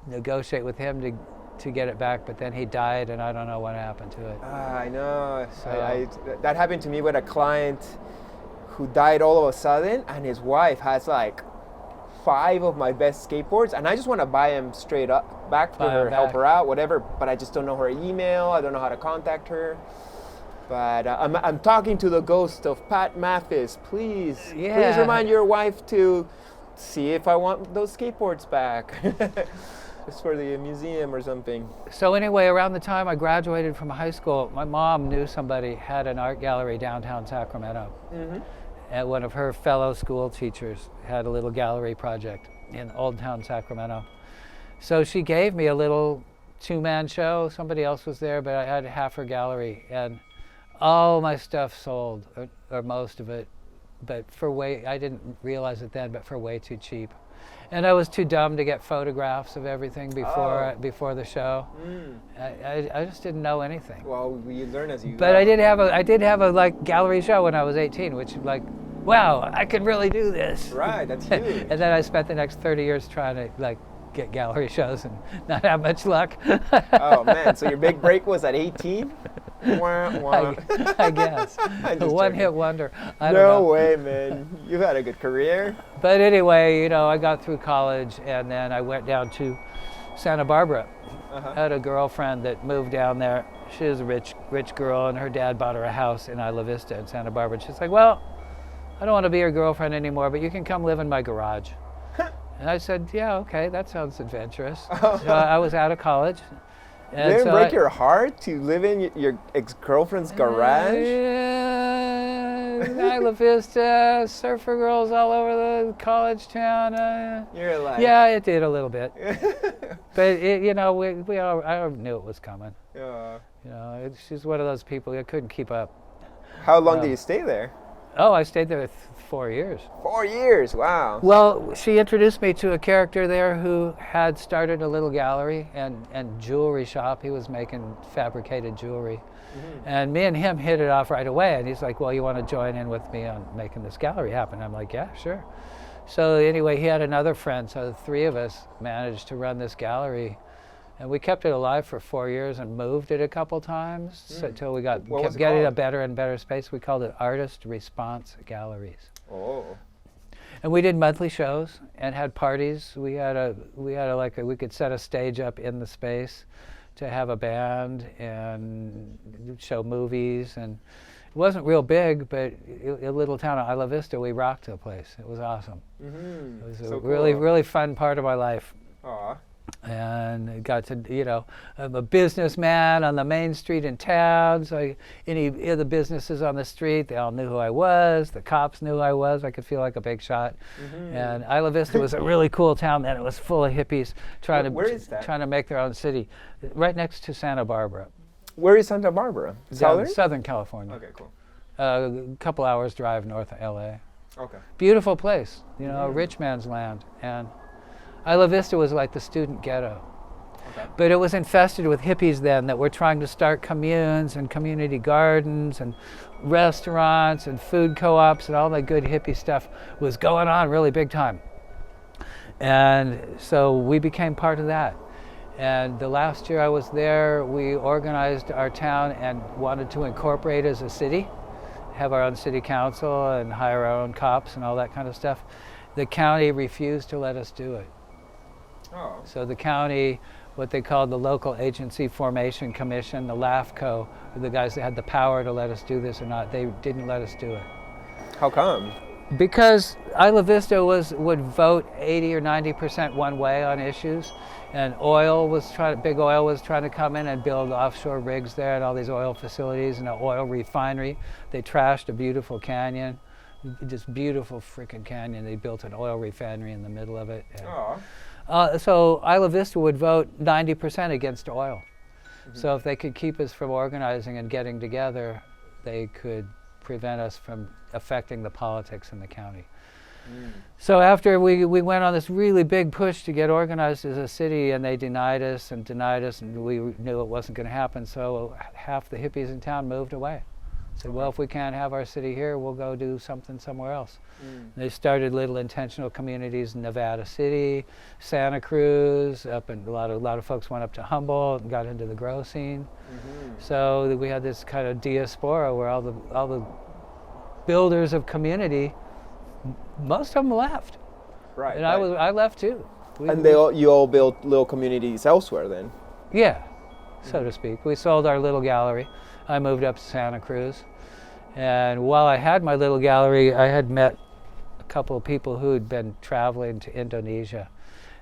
[SPEAKER 1] negotiate with him to get it back, but then he died, and I don't know what happened to it.
[SPEAKER 2] I know.
[SPEAKER 1] So-
[SPEAKER 2] That happened to me with a client who died all of a sudden, and his wife has like 5 of my best skateboards, and I just want to buy them straight up back for
[SPEAKER 1] Buy 'em
[SPEAKER 2] her, help
[SPEAKER 1] back.
[SPEAKER 2] her out, whatever. But I just don't know her email. I don't know how to contact her. But I'm talking to the ghost of Pat Mathis. Please
[SPEAKER 1] Yeah.
[SPEAKER 2] remind your wife to see if I want those skateboards back. Just for the museum or something.
[SPEAKER 1] So anyway, around the time I graduated from high school, my mom knew somebody had an art gallery downtown Sacramento. And one of her fellow school teachers had a little gallery project in Old Town Sacramento. So she gave me a little 2-man show. Somebody else was there, but I had half her gallery, and all my stuff sold, or most of it, but I didn't realize it then, but for way too cheap. And I was too dumb to get photographs of everything before the show. I just didn't know anything.
[SPEAKER 2] Well, you learn as you
[SPEAKER 1] But
[SPEAKER 2] go.
[SPEAKER 1] I did have a like gallery show when I was 18, which like, wow, I could really do this.
[SPEAKER 2] Right, that's huge.
[SPEAKER 1] And then I spent the next 30 years trying to like get gallery shows and not have much luck.
[SPEAKER 2] Oh man, so your big break was at 18? Wah, wah.
[SPEAKER 1] I guess.
[SPEAKER 2] I'm
[SPEAKER 1] A
[SPEAKER 2] just
[SPEAKER 1] one-hit
[SPEAKER 2] joking.
[SPEAKER 1] wonder. I don't
[SPEAKER 2] No
[SPEAKER 1] know.
[SPEAKER 2] way, man. You've had a good career.
[SPEAKER 1] But anyway, I got through college, and then I went down to Santa Barbara. I had a girlfriend that moved down there. She was a rich girl, and her dad bought her a house in Isla Vista in Santa Barbara. And she's like, well, I don't want to be your girlfriend anymore, but you can come live in my garage. And I said, yeah, okay, that sounds adventurous. So I was out of college. And
[SPEAKER 2] Did it
[SPEAKER 1] so
[SPEAKER 2] break your heart to live in your ex-girlfriend's garage?
[SPEAKER 1] Yeah, Isla Vista, surfer girls all over the college town.
[SPEAKER 2] You're like,
[SPEAKER 1] Yeah, it did a little bit. But I knew it was coming.
[SPEAKER 2] Yeah.
[SPEAKER 1] She's one of those people that couldn't keep up.
[SPEAKER 2] How long did you stay there?
[SPEAKER 1] Oh, I stayed there 4 years.
[SPEAKER 2] 4 years. Wow.
[SPEAKER 1] Well, she introduced me to a character there who had started a little gallery and jewelry shop. He was making fabricated jewelry. And me and him hit it off right away. And he's like, well, you want to join in with me on making this gallery happen? I'm like, yeah, sure. So anyway, he had another friend. So the 3 of us managed to run this gallery. And we kept it alive for 4 years and moved it a couple times until we
[SPEAKER 2] What was
[SPEAKER 1] kept
[SPEAKER 2] it
[SPEAKER 1] getting a
[SPEAKER 2] called?
[SPEAKER 1] better and better space. We called it Artist Response Galleries.
[SPEAKER 2] Oh.
[SPEAKER 1] And we did monthly shows and had parties. We could set a stage up in the space to have a band and show movies. And it wasn't real big, but a little town of Isla Vista, we rocked the place. It was awesome.
[SPEAKER 2] Mm-hmm.
[SPEAKER 1] It was
[SPEAKER 2] So
[SPEAKER 1] a really,
[SPEAKER 2] cool.
[SPEAKER 1] really fun part of my life.
[SPEAKER 2] Aw.
[SPEAKER 1] And I got to, I'm a businessman on the main street in town. So any of the businesses on the street, they all knew who I was. The cops knew who I was. I could feel like a big shot.
[SPEAKER 2] Mm-hmm.
[SPEAKER 1] And Isla Vista was a really cool town, man. It was full of hippies
[SPEAKER 2] Where is that?
[SPEAKER 1] trying to make their own city, right next to Santa Barbara,
[SPEAKER 2] Where is Santa Barbara? Southern?
[SPEAKER 1] Southern California.
[SPEAKER 2] Okay, cool.
[SPEAKER 1] A couple hours drive north of LA.
[SPEAKER 2] Okay.
[SPEAKER 1] Beautiful place, a rich man's land. And Isla Vista was like the student ghetto.
[SPEAKER 2] Okay.
[SPEAKER 1] But it was infested with hippies then that were trying to start communes and community gardens and restaurants and food co-ops, and all that good hippie stuff was going on really big time. And so we became part of that. And the last year I was there, we organized our town and wanted to incorporate as a city, have our own city council and hire our own cops and all that kind of stuff. The county refused to let us do it.
[SPEAKER 2] Oh.
[SPEAKER 1] So the county, what they called the Local Agency Formation Commission, the LAFCO, were the guys that had the power to let us do this or not, they didn't let us do it.
[SPEAKER 2] How come?
[SPEAKER 1] Because Isla Vista would vote 80 or 90% one way on issues, and big oil was trying to come in and build offshore rigs there and all these oil facilities and an oil refinery. They trashed a beautiful canyon, just beautiful freaking canyon. They built an oil refinery in the middle of it. And
[SPEAKER 2] Aw.
[SPEAKER 1] so Isla Vista would vote 90% against oil. So if they could keep us from organizing and getting together, they could prevent us from affecting the politics in the county. So after we went on this really big push to get organized as a city, and they denied us, and we knew it wasn't going to happen, so half the hippies in town moved away. Said, well, if we can't have our city here, we'll go do something somewhere else. They started little intentional communities in Nevada City, Santa Cruz, and a lot of folks went up to Humboldt and got into the grow scene. So we had this kind of diaspora where all the builders of community, most of them left,
[SPEAKER 2] Right.
[SPEAKER 1] and
[SPEAKER 2] right.
[SPEAKER 1] I left too.
[SPEAKER 2] And you all built little communities elsewhere then?
[SPEAKER 1] Yeah, so to speak. We sold our little gallery. I moved up to Santa Cruz, and while I had my little gallery, I had met a couple of people who had been traveling to Indonesia,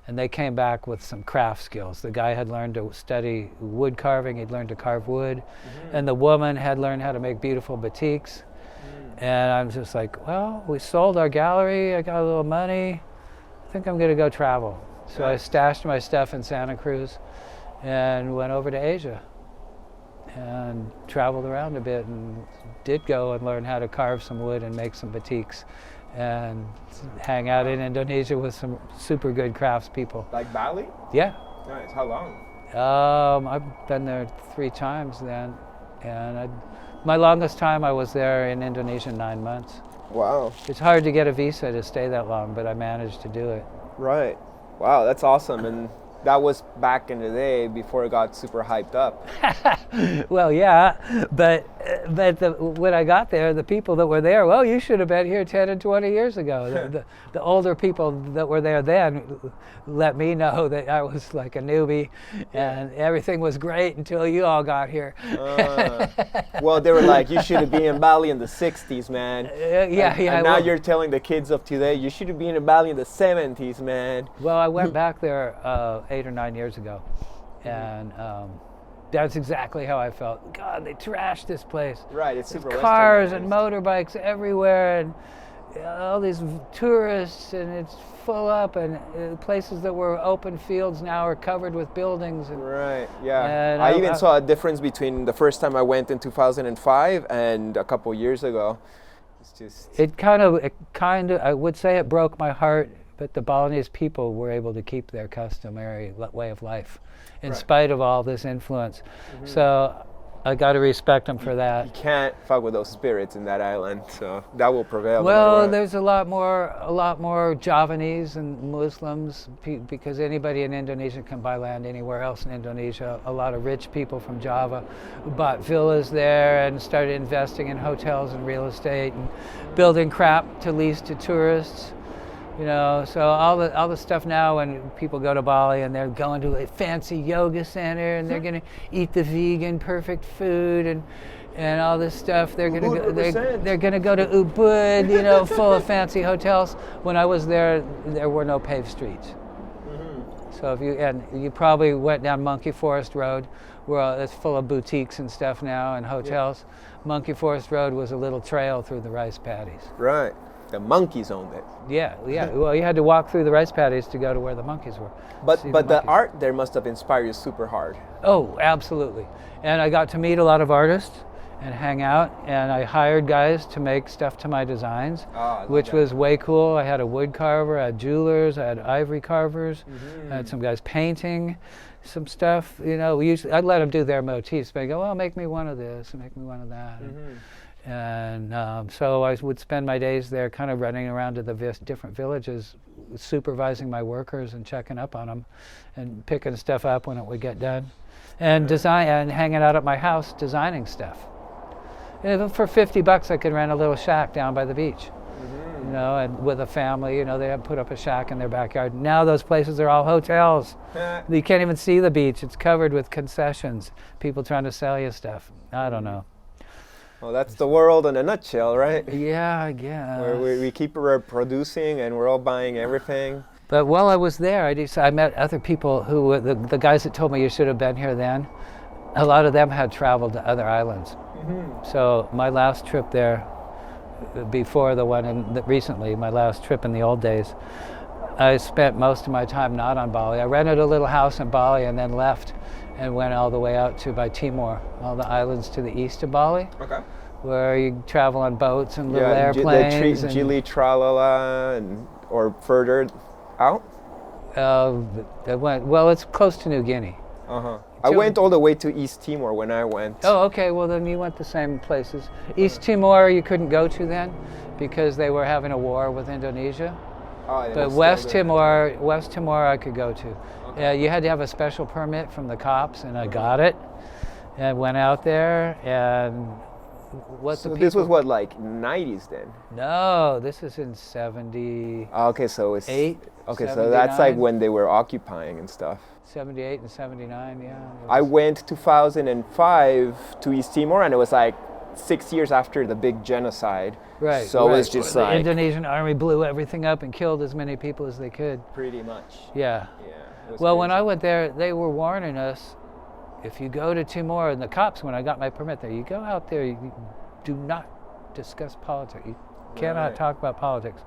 [SPEAKER 1] and they came back with some craft skills. The guy had learned to study wood carving. He'd learned to carve wood, and the woman had learned how to make beautiful batiks. And I'm just like, well, we sold our gallery, I got a little money, I think I'm gonna go travel. So I stashed my stuff in Santa Cruz and went over to Asia and traveled around a bit, and did go and learn how to carve some wood and make some batiks and hang out in Indonesia with some super good craftspeople.
[SPEAKER 2] Like Bali?
[SPEAKER 1] Yeah.
[SPEAKER 2] Nice. How long?
[SPEAKER 1] I've been there 3 times then, and my longest time I was there in Indonesia 9 months.
[SPEAKER 2] Wow.
[SPEAKER 1] It's hard to get a visa to stay that long, but I managed to do it.
[SPEAKER 2] Right. Wow, that's awesome. And that was back in the day before it got super hyped up.
[SPEAKER 1] Well, yeah, but when I got there, the people that were there, well, you should have been here 10 and 20 years ago. The older people that were there then let me know that I was like a newbie, and everything was great until you all got here.
[SPEAKER 2] Well, they were like, you should have been in Bali in the 60s, man.
[SPEAKER 1] And
[SPEAKER 2] now
[SPEAKER 1] well,
[SPEAKER 2] you're telling the kids of today, you should have been in Bali in the 70s, man.
[SPEAKER 1] Well, I went back there 8 or 9 years ago, and that's exactly how I felt. God, they trashed this place.
[SPEAKER 2] Right, it's super
[SPEAKER 1] Cars and
[SPEAKER 2] westernized.
[SPEAKER 1] motorbikes everywhere, and all these tourists, and it's full up, and places that were open fields now are covered with buildings. And
[SPEAKER 2] Right, yeah.
[SPEAKER 1] And
[SPEAKER 2] I even saw a difference between the first time I went in 2005 and a couple years ago. It's just...
[SPEAKER 1] it kind of, I would say it broke my heart, but the Balinese people were able to keep their customary way of life in
[SPEAKER 2] Right.
[SPEAKER 1] spite of all this influence. So I got to respect them for that.
[SPEAKER 2] You can't fuck with those spirits in that island, so that will prevail. no matter
[SPEAKER 1] Well,
[SPEAKER 2] what.
[SPEAKER 1] there's a lot more Javanese and Muslims because anybody in Indonesia can buy land anywhere else in Indonesia. A lot of rich people from Java who bought villas there and started investing in hotels and real estate and building crap to lease to tourists. You know, so all the stuff now when people go to Bali and they're going to a fancy yoga center and they're gonna eat the vegan perfect food and all this stuff. They're gonna go,
[SPEAKER 2] 100%.
[SPEAKER 1] they're gonna go to Ubud, you know, full of fancy hotels. When I was there were no paved streets. So if you probably went down Monkey Forest Road, where it's full of boutiques and stuff now and hotels. Monkey Forest Road was a little trail through the rice paddies.
[SPEAKER 2] Right. The monkeys owned it.
[SPEAKER 1] Yeah. Well, you had to walk through the rice paddies to go to where the monkeys were.
[SPEAKER 2] But
[SPEAKER 1] See
[SPEAKER 2] the
[SPEAKER 1] monkeys.
[SPEAKER 2] art there must have inspired you super hard.
[SPEAKER 1] Oh, absolutely. And I got to meet a lot of artists and hang out, and I hired guys to make stuff to my designs,
[SPEAKER 2] I love
[SPEAKER 1] which
[SPEAKER 2] that.
[SPEAKER 1] was way cool. I had a wood carver, I had jewelers, I had ivory carvers, I had some guys painting some stuff. You know, I'd let them do their motifs, but I go, well, make me one of this and make me one of that. And so I would spend my days there kind of running around to the different villages, supervising my workers and checking up on them and picking stuff up when it would get done. And and hanging out at my house designing stuff. And for $50 I could rent a little shack down by the beach. You know, and with a family, you know, they had put up a shack in their backyard. Now those places are all hotels. You can't even see the beach. It's covered with concessions, people trying to sell you stuff. I don't know.
[SPEAKER 2] Well, that's the world in a nutshell, right?
[SPEAKER 1] Yeah, I guess.
[SPEAKER 2] Where we keep reproducing and we're all buying everything.
[SPEAKER 1] But while I was there, I met other people who were the guys that told me you should have been here then. A lot of them had traveled to other islands. So my last trip there, before the one recently, my last trip in the old days, I spent most of my time not on Bali. I rented a little house in Bali and then left and went all the way out to by Timor, all the islands to the east of Bali.
[SPEAKER 2] Okay.
[SPEAKER 1] Where you travel on boats and little
[SPEAKER 2] Yeah,
[SPEAKER 1] airplanes.
[SPEAKER 2] Gili Tralala or further out?
[SPEAKER 1] Well, it's close to New Guinea.
[SPEAKER 2] I went all the way to East Timor when I went.
[SPEAKER 1] Oh, okay. Well, then you went the same places. East Timor you couldn't go to then because they were having a war with Indonesia. But West Timor I could go to. You had to have a special permit from the cops, and I got it, and went out there. And
[SPEAKER 2] this was what, like 90s then?
[SPEAKER 1] No, this is in 70.
[SPEAKER 2] Okay, so it's
[SPEAKER 1] 8.
[SPEAKER 2] Okay,
[SPEAKER 1] 79.
[SPEAKER 2] so that's like when they were occupying and stuff.
[SPEAKER 1] 78 and 79, yeah.
[SPEAKER 2] I went 2005 to East Timor, and it was like 6 years after the big genocide.
[SPEAKER 1] Right.
[SPEAKER 2] So it was just
[SPEAKER 1] the
[SPEAKER 2] like
[SPEAKER 1] Indonesian army blew everything up and killed as many people as they could.
[SPEAKER 2] pretty much.
[SPEAKER 1] Yeah.
[SPEAKER 2] Yeah.
[SPEAKER 1] Well, when I went there, they were warning us, if you go to Timor, and the cops, when I got my permit there, you go out there, you do not discuss politics. You cannot talk about politics.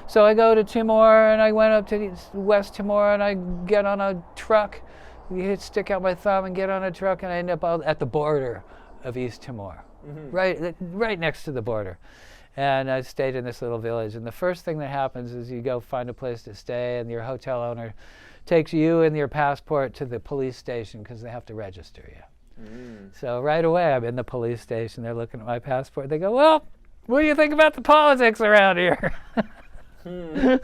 [SPEAKER 1] So I go to Timor, and I went up to West Timor, and I get on a truck. You stick out my thumb and get on a truck, and I end up out at the border of East Timor, right next to the border. And I stayed in this little village. And the first thing that happens is you go find a place to stay, and your hotel owner takes you and your passport to the police station because they have to register you. So right away, I'm in the police station. They're looking at my passport. They go, well, what do you think about the politics around here?
[SPEAKER 2] Oh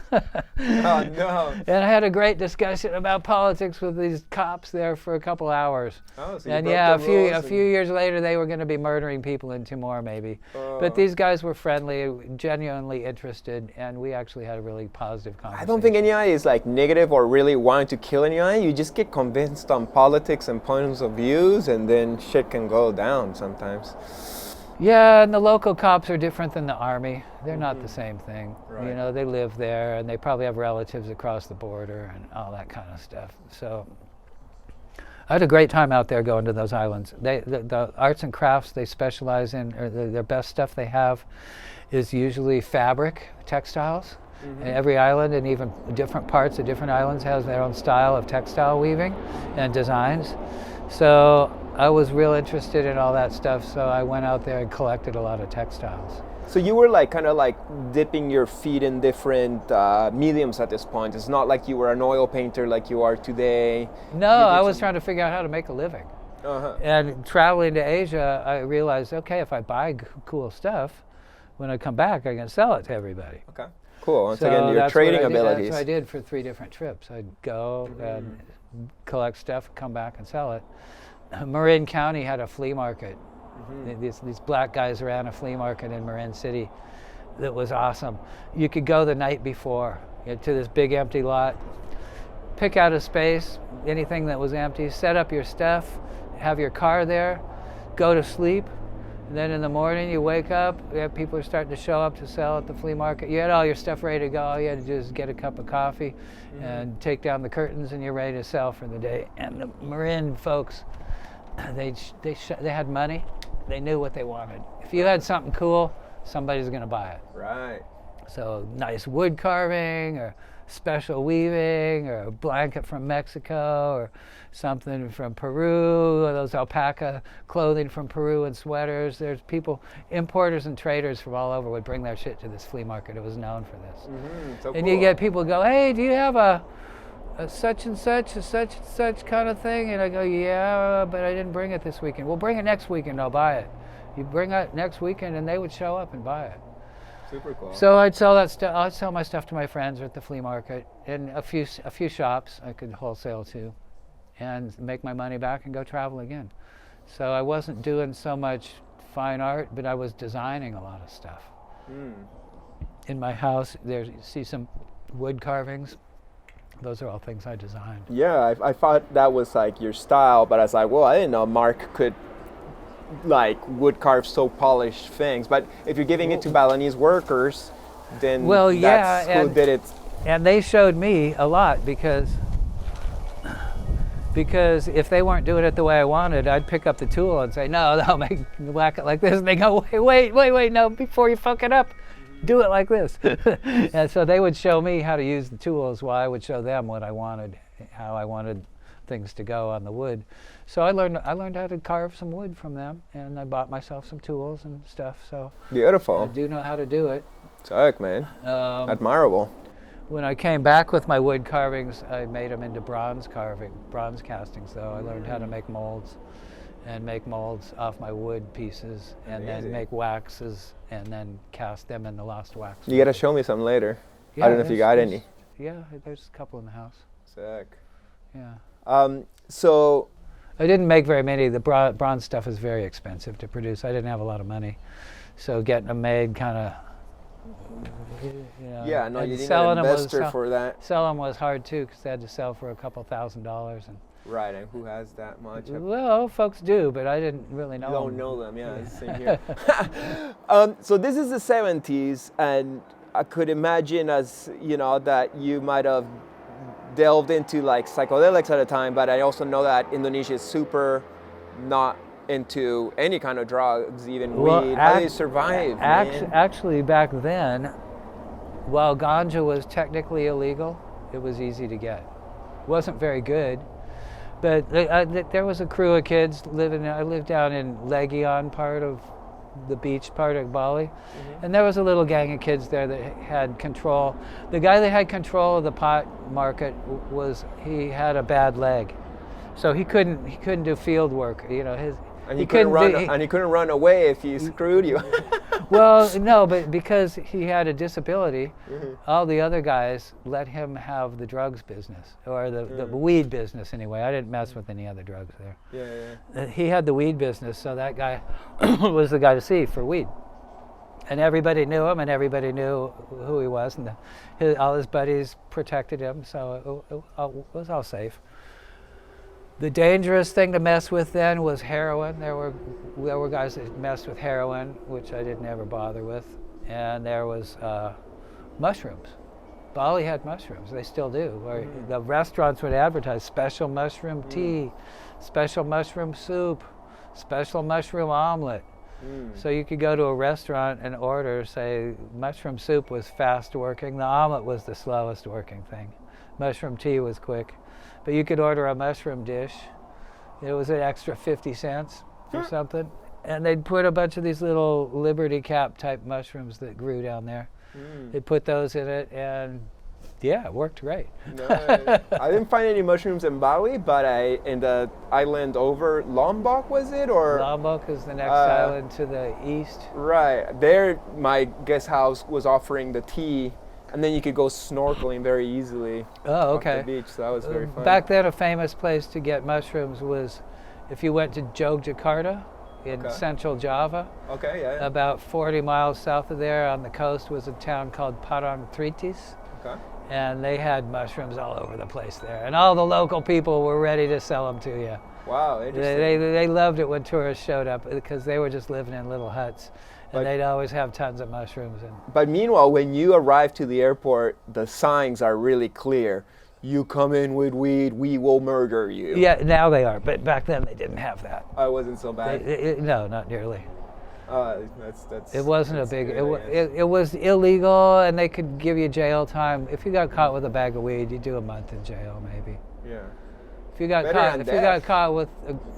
[SPEAKER 2] no!
[SPEAKER 1] And I had a great discussion about politics with these cops there for a couple hours.
[SPEAKER 2] Oh, so you
[SPEAKER 1] And
[SPEAKER 2] broke
[SPEAKER 1] yeah,
[SPEAKER 2] the
[SPEAKER 1] a few years later, they were going to be murdering people in Timor, maybe. But these guys were friendly, genuinely interested, and we actually had a really positive conversation.
[SPEAKER 2] I don't think NEI is like negative or really wanting to kill NEI. You just get convinced on politics and points of views, and then shit can go down sometimes.
[SPEAKER 1] Yeah, and the local cops are different than the army. They're not the same thing.
[SPEAKER 2] Right.
[SPEAKER 1] You know, they live there, and they probably have relatives across the border and all that kind of stuff. So I had a great time out there going to those islands. The arts and crafts they specialize in, or their best stuff they have, is usually fabric, textiles. And every island, and even different parts of different islands, has their own style of textile weaving and designs. So I was real interested in all that stuff, so I went out there and collected a lot of textiles.
[SPEAKER 2] So you were like kind of like dipping your feet in different mediums at this point. It's not like you were an oil painter like you are today.
[SPEAKER 1] No, I was trying to figure out how to make a living. And traveling to Asia, I realized, okay, if I buy cool stuff, when I come back, I can sell it to everybody.
[SPEAKER 2] Okay. Cool. Once
[SPEAKER 1] So
[SPEAKER 2] again, your
[SPEAKER 1] that's what
[SPEAKER 2] trading
[SPEAKER 1] I did.
[SPEAKER 2] abilities.
[SPEAKER 1] That's what I did for 3 different trips. I'd go and collect stuff, come back and sell it. Marin County had a flea market. These black guys ran a flea market in Marin City that was awesome. You could go the night before to this big empty lot, pick out a space, anything that was empty, set up your stuff, have your car there, go to sleep, and then in the morning you wake up, people are starting to show up to sell at the flea market. You had all your stuff ready to go. All you had to do is get a cup of coffee and take down the curtains, and you're ready to sell for the day. And the Marin folks, they had money. They knew what they wanted. If you had something cool, somebody's going to buy it.
[SPEAKER 2] Right.
[SPEAKER 1] So nice wood carving, or special weaving, or a blanket from Mexico, or something from Peru, or those alpaca clothing from Peru and sweaters. There's people, importers and traders from all over would bring their shit to this flea market. It was known for this.
[SPEAKER 2] So
[SPEAKER 1] And
[SPEAKER 2] cool.
[SPEAKER 1] you get people go, hey, do you have a such and such kind of thing? And I go, yeah, but I didn't bring it this weekend. Well, bring it next weekend, I'll buy it. You bring it next weekend, and they would show up and buy it.
[SPEAKER 2] Super cool.
[SPEAKER 1] So I'd sell that stuff. I'd sell my stuff to my friends at the flea market, and a few shops I could wholesale to, and make my money back and go travel again. So I wasn't doing so much fine art, but I was designing a lot of stuff. In my house, there you see some wood carvings. Those are all things I designed.
[SPEAKER 2] Yeah, I thought that was like your style, but I was like, well, I didn't know Mark could like wood carve so polished things. But if you're giving it to Balinese workers, then that's who did it.
[SPEAKER 1] And they showed me a lot because if they weren't doing it the way I wanted, I'd pick up the tool and say, no, whack it like this. And they go, wait, no, before you fuck it up, do it like this. And so they would show me how to use the tools while I would show them what I wanted, how I wanted things to go on the wood. So I learned how to carve some wood from them, and I bought myself some tools and stuff. So
[SPEAKER 2] Beautiful.
[SPEAKER 1] I do know how to do it.
[SPEAKER 2] Sick, man. Admirable.
[SPEAKER 1] When I came back with my wood carvings, I made them into bronze castings though. I learned how to make molds, and make molds off my wood pieces, and then make waxes, and then cast them in the lost wax.
[SPEAKER 2] You gotta show me some later.
[SPEAKER 1] Yeah,
[SPEAKER 2] I don't know if you got any.
[SPEAKER 1] Yeah, there's a couple in the house.
[SPEAKER 2] Sick.
[SPEAKER 1] Yeah.
[SPEAKER 2] So
[SPEAKER 1] I didn't make very many. The bronze stuff is very expensive to produce. I didn't have a lot of money, so getting them made kind of.
[SPEAKER 2] yeah, no,
[SPEAKER 1] and
[SPEAKER 2] you need
[SPEAKER 1] selling
[SPEAKER 2] an
[SPEAKER 1] them was
[SPEAKER 2] investor for that.
[SPEAKER 1] Selling was hard too, because they had to sell for a couple $1,000s. And
[SPEAKER 2] Right, and who has that much?
[SPEAKER 1] well, folks do, but I didn't really know.
[SPEAKER 2] You don't
[SPEAKER 1] them.
[SPEAKER 2] know them, yeah, it's the same here. So this is the 70s, and I could imagine that you might have delved into like psychedelics at a time, but I also know that Indonesia is super not into any kind of drugs, even weed. How do you survive?
[SPEAKER 1] Actually, back then, while ganja was technically illegal, it was easy to get. It wasn't very good, but there was a crew of kids living. I lived down in Legion, part of the beach part of Bali, and there was a little gang of kids there that had control. The guy that had control of the pot market he had a bad leg, so he couldn't do field work.
[SPEAKER 2] And he couldn't run away if he screwed you.
[SPEAKER 1] Well, no, but because he had a disability, all the other guys let him have the drugs business, or the weed business anyway. I didn't mess with any other drugs there. Yeah. He had the weed business, so that guy was the guy to see for weed. And everybody knew him, and everybody knew who he was, and all his buddies protected him, so it was all safe. The dangerous thing to mess with then was heroin. There were guys that messed with heroin, which I didn't ever bother with, and there was mushrooms. Bali had mushrooms. They still do. Where the restaurants would advertise special mushroom tea, special mushroom soup, special mushroom omelet. So you could go to a restaurant and order, say, mushroom soup was fast working, the omelet was the slowest working thing. Mushroom tea was quick. But you could order a mushroom dish. It was an extra 50 cents or something. And they'd put a bunch of these little Liberty Cap type mushrooms that grew down there. They'd put those in it, and Yeah, it worked great.
[SPEAKER 2] Nice. I didn't find any mushrooms in Bali, but in the island over, Lombok was it? Or
[SPEAKER 1] Lombok is the next island to the east.
[SPEAKER 2] Right. There, my guest house was offering the tea, and then you could go snorkeling very easily
[SPEAKER 1] Oh,
[SPEAKER 2] off
[SPEAKER 1] okay.
[SPEAKER 2] the beach, so that was very fun.
[SPEAKER 1] Back then, a famous place to get mushrooms was if you went to Yogyakarta in
[SPEAKER 2] Okay.
[SPEAKER 1] central Java.
[SPEAKER 2] Okay, yeah.
[SPEAKER 1] About 40 miles south of there on the coast was a town called Parangtritis.
[SPEAKER 2] Okay.
[SPEAKER 1] And they had mushrooms all over the place there. And all the local people were ready to sell them to you.
[SPEAKER 2] Wow, interesting.
[SPEAKER 1] They loved it when tourists showed up because they were just living in little huts. And
[SPEAKER 2] But-
[SPEAKER 1] they'd always have tons of mushrooms. And
[SPEAKER 2] But meanwhile, when you arrive to the airport, the signs are really clear. You come in with weed, we will murder you.
[SPEAKER 1] yeah, now they are. But back then they didn't have that.
[SPEAKER 2] I wasn't so bad.
[SPEAKER 1] No, not nearly.
[SPEAKER 2] That's.
[SPEAKER 1] It wasn't a
[SPEAKER 2] that's
[SPEAKER 1] big.
[SPEAKER 2] good, I guess.
[SPEAKER 1] It was illegal, and they could give you jail time if you got caught with a bag of weed. You do a month in jail, maybe.
[SPEAKER 2] Yeah.
[SPEAKER 1] If you got
[SPEAKER 2] Better
[SPEAKER 1] caught,
[SPEAKER 2] than
[SPEAKER 1] if you got
[SPEAKER 2] death.
[SPEAKER 1] caught with,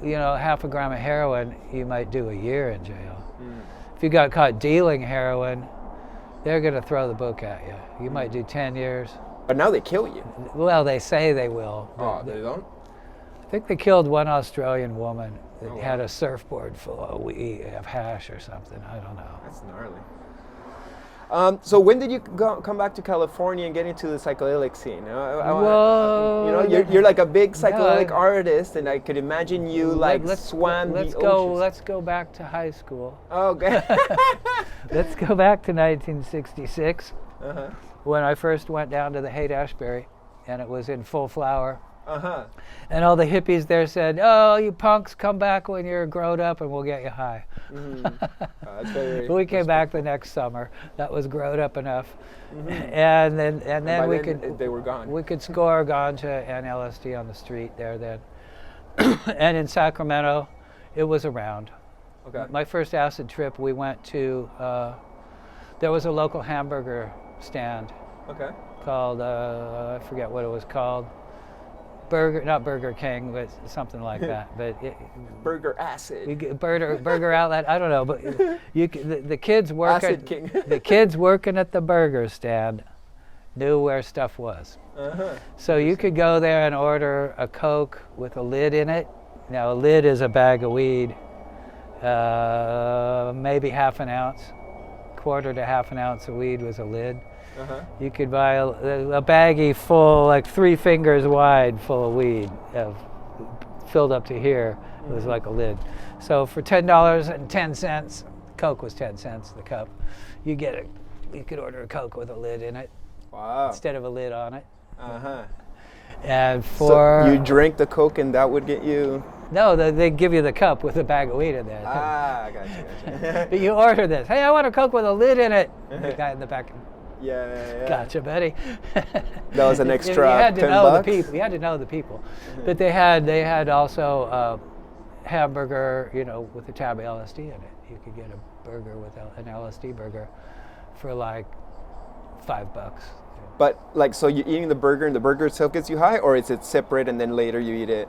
[SPEAKER 1] half a gram of heroin, you might do a year in jail. If you got caught dealing heroin, they're gonna throw the book at you. You might do 10 years.
[SPEAKER 2] But now they kill you.
[SPEAKER 1] Well, they say they will.
[SPEAKER 2] Oh, they don't.
[SPEAKER 1] I think they killed one Australian woman that
[SPEAKER 2] Oh,
[SPEAKER 1] had
[SPEAKER 2] wow.
[SPEAKER 1] a surfboard full of weed, of hash or something. I don't know.
[SPEAKER 2] That's gnarly. So when did you come back to California and get into the psychedelic scene?
[SPEAKER 1] Well,
[SPEAKER 2] you're like a big psychedelic
[SPEAKER 1] I-
[SPEAKER 2] artist, and I could imagine you swam
[SPEAKER 1] let's
[SPEAKER 2] the
[SPEAKER 1] go.
[SPEAKER 2] oceans.
[SPEAKER 1] Let's go back to high school.
[SPEAKER 2] Oh, okay.
[SPEAKER 1] Let's go back to 1966
[SPEAKER 2] uh-huh.
[SPEAKER 1] when I first went down to the Haight-Ashbury, and it was in full flower.
[SPEAKER 2] Uh-huh.
[SPEAKER 1] And all the hippies there said, "Oh, you punks, come back when you're grown up, and we'll get you high."
[SPEAKER 2] That's very
[SPEAKER 1] We came back the next summer. That was grown up enough, and then
[SPEAKER 2] by
[SPEAKER 1] we
[SPEAKER 2] then,
[SPEAKER 1] could
[SPEAKER 2] they were gone.
[SPEAKER 1] we could score ganja and LSD on the street there then. And in Sacramento, it was around.
[SPEAKER 2] Okay.
[SPEAKER 1] My first acid trip, we went to. There was a local hamburger stand
[SPEAKER 2] Okay.
[SPEAKER 1] called I forget what it was called. Not Burger King, but something like that. But
[SPEAKER 2] Burger acid.
[SPEAKER 1] burger outlet. I don't know, but the kids working.
[SPEAKER 2] Acid King.
[SPEAKER 1] The kids working at the burger stand knew where stuff was.
[SPEAKER 2] Uh-huh.
[SPEAKER 1] So you could go there and order a Coke with a lid in it. Now a lid is a bag of weed, maybe half an ounce, quarter to half an ounce of weed was a lid.
[SPEAKER 2] Uh-huh.
[SPEAKER 1] You could buy a baggie full, like 3 fingers wide, full of weed, filled up to here. It was like a lid. So for $10.10, Coke was 10 cents the cup. You could order a Coke with a lid in it
[SPEAKER 2] Wow.
[SPEAKER 1] instead of a lid on it.
[SPEAKER 2] Uh-huh.
[SPEAKER 1] And
[SPEAKER 2] So you drink the Coke and that would get you...
[SPEAKER 1] no, they give you the cup with a bag of weed in there.
[SPEAKER 2] Gotcha.
[SPEAKER 1] But you order this. Hey, I want a Coke with a lid in it. The guy in the back.
[SPEAKER 2] Yeah.
[SPEAKER 1] Gotcha, buddy.
[SPEAKER 2] That was an
[SPEAKER 1] You
[SPEAKER 2] extra
[SPEAKER 1] had to
[SPEAKER 2] $10
[SPEAKER 1] know
[SPEAKER 2] bucks?
[SPEAKER 1] the people. You had to know the people. But they had also hamburger, with a tab of LSD in it. You could get a burger with an LSD burger for like $5.
[SPEAKER 2] But so you're eating the burger and the burger itself gets you high, or is it separate and then later you eat it?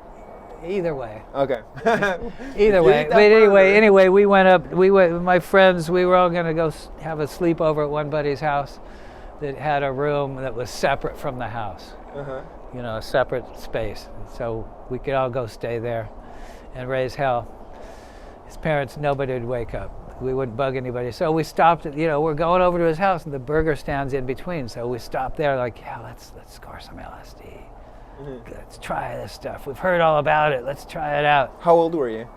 [SPEAKER 1] Either way.
[SPEAKER 2] Okay.
[SPEAKER 1] Either
[SPEAKER 2] You
[SPEAKER 1] way.
[SPEAKER 2] eat that
[SPEAKER 1] But
[SPEAKER 2] burger.
[SPEAKER 1] anyway, we went up. My friends. We were all going to go have a sleepover at one buddy's house that had a room that was separate from the house.
[SPEAKER 2] Uh-huh.
[SPEAKER 1] A separate space. So we could all go stay there and raise hell. His parents, nobody would wake up. We wouldn't bug anybody. So we stopped at, we're going over to his house and the burger stand's in between. So we stopped there like, yeah, let's score some LSD. Let's try this stuff. We've heard all about it. Let's try it out.
[SPEAKER 2] How old were you?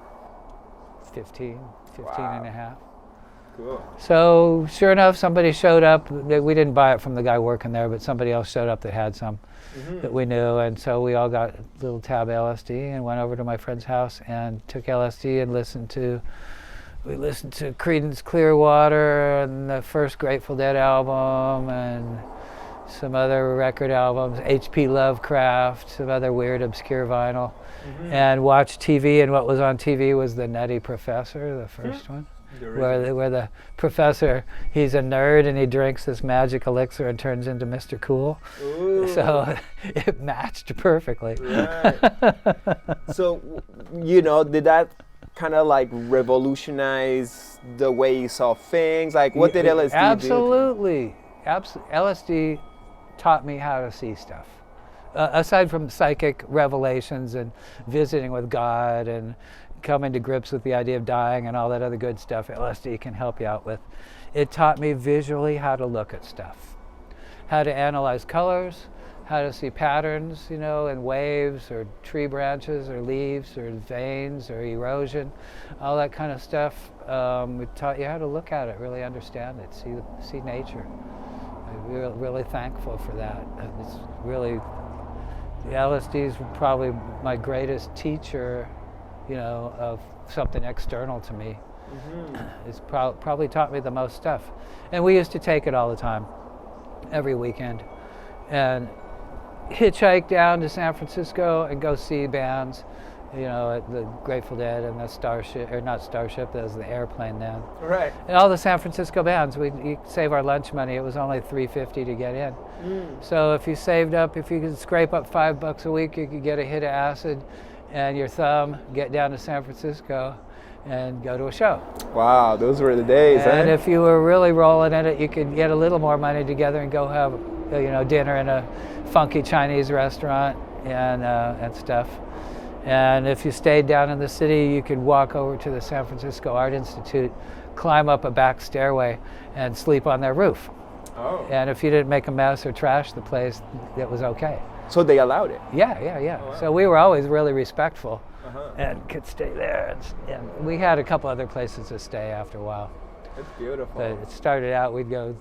[SPEAKER 1] 15
[SPEAKER 2] Wow.
[SPEAKER 1] and a half.
[SPEAKER 2] Cool.
[SPEAKER 1] So sure enough, somebody showed up. We didn't buy it from the guy working there, but somebody else showed up that had some that we knew. And so we all got a little tab of LSD and went over to my friend's house and took LSD and listened to Creedence Clearwater and the first Grateful Dead album and some other record albums, H.P. Lovecraft, some other weird obscure vinyl, and watched TV. And what was on TV was The Nutty Professor, the first one. Where the professor, he's a nerd and he drinks this magic elixir and turns into Mr. Cool.
[SPEAKER 2] Ooh.
[SPEAKER 1] So it matched perfectly.
[SPEAKER 2] Right. So, did that kind of revolutionize the way you saw things? Like, what did LSD do?
[SPEAKER 1] Absolutely. LSD taught me how to see stuff. Aside from psychic revelations and visiting with God and coming to grips with the idea of dying and all that other good stuff LSD can help you out with, it taught me visually how to look at stuff, how to analyze colors, how to see patterns, you know, in waves or tree branches or leaves or veins or erosion, all that kind of stuff. It taught you how to look at it, really understand it, see nature. I'm really thankful for that. It's really, the LSD is probably my greatest teacher, you know, of something external to me. It's probably taught me the most stuff. And we used to take it all the time, every weekend, and hitchhike down to San Francisco and go see bands, you know, at the Grateful Dead and the Starship, or not Starship, that was the Airplane then.
[SPEAKER 2] Right.
[SPEAKER 1] And all the San Francisco bands, we'd save our lunch money. It was only $3.50 to get in. So if you saved up, if you could scrape up $5 a week, you could get a hit of acid and your thumb, get down to San Francisco and go to a show.
[SPEAKER 2] Wow, those were the days,
[SPEAKER 1] And
[SPEAKER 2] eh?
[SPEAKER 1] if you were really rolling in it, you could get a little more money together and go have, you know, dinner in a funky Chinese restaurant and stuff. And if you stayed down in the city, you could walk over to the San Francisco Art Institute, climb up a back stairway, and sleep on their roof.
[SPEAKER 2] Oh.
[SPEAKER 1] And if you didn't make a mess or trash the place, it was okay.
[SPEAKER 2] So they allowed it?
[SPEAKER 1] Yeah.
[SPEAKER 2] Oh, wow.
[SPEAKER 1] So we were always really respectful and could stay there. And we had a couple other places to stay after a while.
[SPEAKER 2] That's beautiful.
[SPEAKER 1] But it started out, we'd go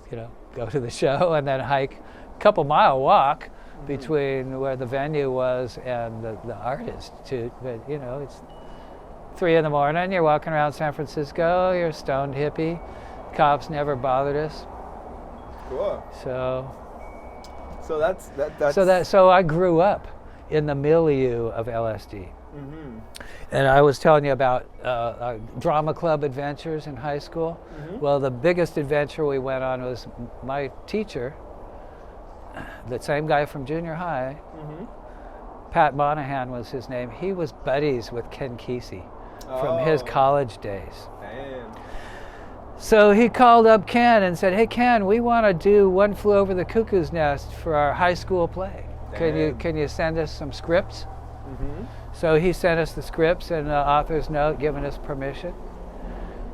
[SPEAKER 1] to the show and then hike a couple mile walk between where the venue was and the art institute. But you know, it's 3 a.m, you're walking around San Francisco, you're a stoned hippie, cops never bothered us.
[SPEAKER 2] Cool.
[SPEAKER 1] So
[SPEAKER 2] that's
[SPEAKER 1] so I grew up in the milieu of LSD. And I was telling you about our drama club adventures in high school. Well, the biggest adventure we went on was my teacher, the same guy from junior high, Pat Monahan was his name. He was buddies with Ken Kesey from his college days.
[SPEAKER 2] Damn.
[SPEAKER 1] So he called up Ken and said, "Hey Ken, we want to do One Flew Over the Cuckoo's Nest for our high school play. Can you send us some scripts?" So he sent us the scripts and the author's note giving us permission.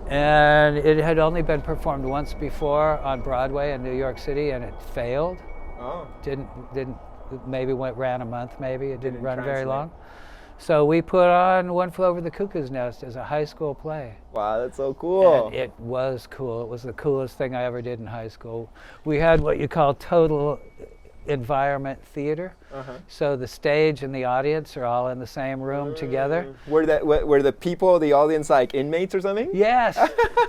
[SPEAKER 1] And it had only been performed once before on Broadway in New York City, and it failed.
[SPEAKER 2] Oh.
[SPEAKER 1] Didn't maybe ran a month, maybe it didn't run very
[SPEAKER 2] translate.
[SPEAKER 1] long. So we put on One Flew Over the Cuckoo's Nest as a high school play.
[SPEAKER 2] Wow, that's so cool.
[SPEAKER 1] And it was cool. It was the coolest thing I ever did in high school. We had what you call total environment theater. So the stage and the audience are all in the same room together.
[SPEAKER 2] Were the people, the audience, like inmates or something?
[SPEAKER 1] Yes.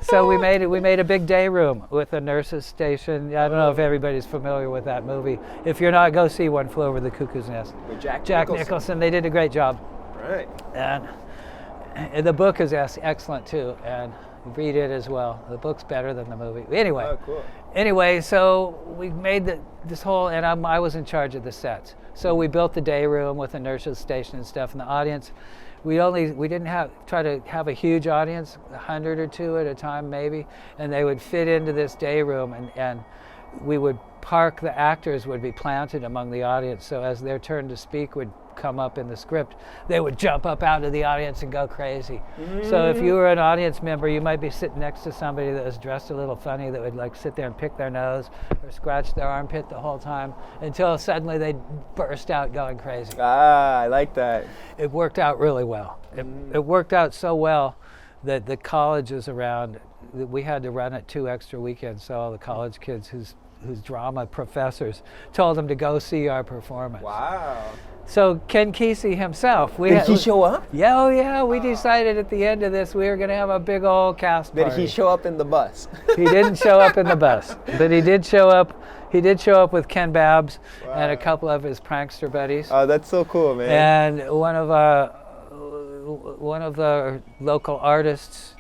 [SPEAKER 1] So we made a big day room with a nurse's station. I don't know if everybody's familiar with that movie. If you're not, go see One Flew Over the Cuckoo's Nest.
[SPEAKER 2] With Jack
[SPEAKER 1] Nicholson. They did a great job.
[SPEAKER 2] Right.
[SPEAKER 1] And the book is excellent too, and read it as well. The book's better than the movie. Anyway.
[SPEAKER 2] Oh, cool.
[SPEAKER 1] Anyway, so we made this whole, and I was in charge of the sets. So we built the day room with a nurse's station and stuff, and the audience, we didn't try to have a huge audience, 100 or 2 at a time maybe, and they would fit into this day room, and we would park, the actors would be planted among the audience, so as their turn to speak would come up in the script, they would jump up out of the audience and go crazy. So if you were an audience member, you might be sitting next to somebody that was dressed a little funny that would like sit there and pick their nose or scratch their armpit the whole time until suddenly they'd burst out going crazy.
[SPEAKER 2] Ah, I like that.
[SPEAKER 1] It worked out really well. It worked out so well that the colleges around, we had to run it 2 extra weekends, so all the college kids whose drama professors told them to go see our performance.
[SPEAKER 2] Wow.
[SPEAKER 1] So Ken Kesey himself,
[SPEAKER 2] Did he show up?
[SPEAKER 1] Yeah, oh yeah. We decided at the end of this we were going to have a big old cast party.
[SPEAKER 2] Did he show up in the bus?
[SPEAKER 1] He didn't show up in the bus, but he did show up. He did show up with Ken Babbs and a couple of his prankster buddies.
[SPEAKER 2] Oh, that's so cool, man.
[SPEAKER 1] And one of the local artists,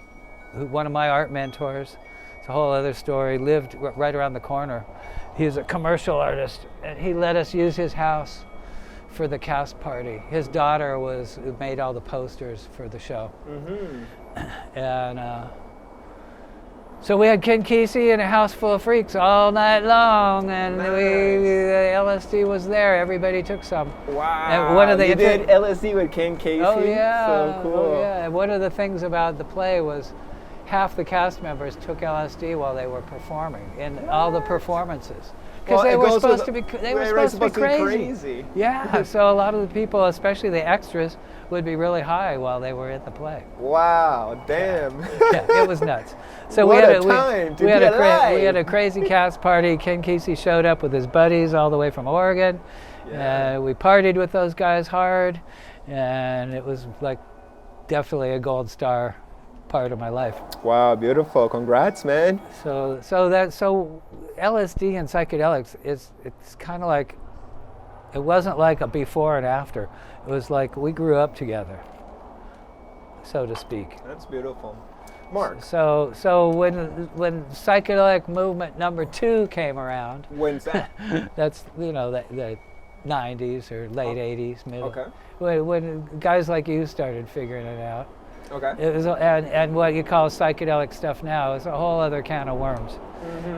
[SPEAKER 1] one of my art mentors, it's a whole other story, lived right around the corner. He was a commercial artist, and he let us use his house for the cast party. His daughter made all the posters for the show. And So we had Ken Kesey in a house full of freaks all night long, and
[SPEAKER 2] Nice.
[SPEAKER 1] the LSD was there. Everybody took some.
[SPEAKER 2] Wow.
[SPEAKER 1] And one of the
[SPEAKER 2] you did LSD with Ken Kesey?
[SPEAKER 1] Oh yeah,
[SPEAKER 2] So cool.
[SPEAKER 1] oh yeah. And one of the things about the play was half the cast members took LSD while they were performing in all the performances. Because
[SPEAKER 2] Well,
[SPEAKER 1] they
[SPEAKER 2] it
[SPEAKER 1] were
[SPEAKER 2] goes
[SPEAKER 1] supposed
[SPEAKER 2] with
[SPEAKER 1] to be,
[SPEAKER 2] the-
[SPEAKER 1] they were
[SPEAKER 2] they
[SPEAKER 1] supposed to be
[SPEAKER 2] be crazy.
[SPEAKER 1] Yeah, so a lot of the people, especially the extras, would be really high while they were at the play.
[SPEAKER 2] Wow, damn.
[SPEAKER 1] Yeah, it was nuts. So
[SPEAKER 2] What
[SPEAKER 1] we had
[SPEAKER 2] a time to
[SPEAKER 1] we had
[SPEAKER 2] be
[SPEAKER 1] a
[SPEAKER 2] alive.
[SPEAKER 1] we had a crazy cast party. Ken Kesey showed up with his buddies all the way from Oregon.
[SPEAKER 2] Yeah.
[SPEAKER 1] We partied with those guys hard, and it was like definitely a gold star part of my life.
[SPEAKER 2] Wow, beautiful. Congrats, man.
[SPEAKER 1] So LSD and psychedelics it's kind of like, it wasn't like a before and after. It was like we grew up together, so to speak.
[SPEAKER 2] That's beautiful. Mark,
[SPEAKER 1] So when psychedelic movement number 2 came around,
[SPEAKER 2] when's that?
[SPEAKER 1] that's the 90s or late 80s, middle.
[SPEAKER 2] Okay.
[SPEAKER 1] When guys like you started figuring it out.
[SPEAKER 2] Okay.
[SPEAKER 1] It was, and what you call psychedelic stuff now is a whole other can of worms.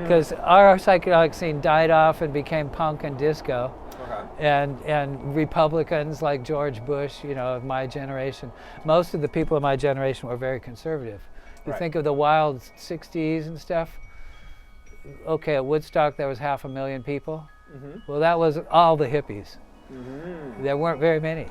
[SPEAKER 1] Because our psychedelic scene died off and became punk and disco.
[SPEAKER 2] Okay.
[SPEAKER 1] And Republicans like George Bush, of my generation, most of the people of my generation were very conservative. You
[SPEAKER 2] Right.
[SPEAKER 1] think of the wild 60s and stuff. Okay, at Woodstock there was 500,000 people. Well, that was all the hippies. There weren't very many.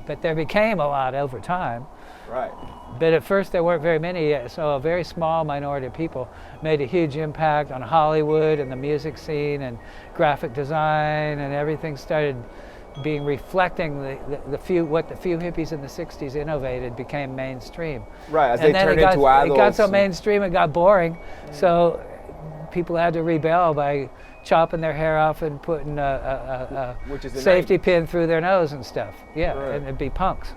[SPEAKER 1] But there became a lot over time.
[SPEAKER 2] Right.
[SPEAKER 1] But at first there weren't very many, so a very small minority of people made a huge impact on Hollywood and the music scene and graphic design, and everything started being reflecting the few hippies in the 60s innovated became mainstream.
[SPEAKER 2] Right, as
[SPEAKER 1] And
[SPEAKER 2] they
[SPEAKER 1] then
[SPEAKER 2] turned
[SPEAKER 1] it got,
[SPEAKER 2] into adults.
[SPEAKER 1] It got so
[SPEAKER 2] and-
[SPEAKER 1] mainstream it got boring, so people had to rebel by chopping their hair off and putting a
[SPEAKER 2] Which is the
[SPEAKER 1] safety pin through their nose and stuff. Yeah,
[SPEAKER 2] Right.
[SPEAKER 1] and it'd be punks.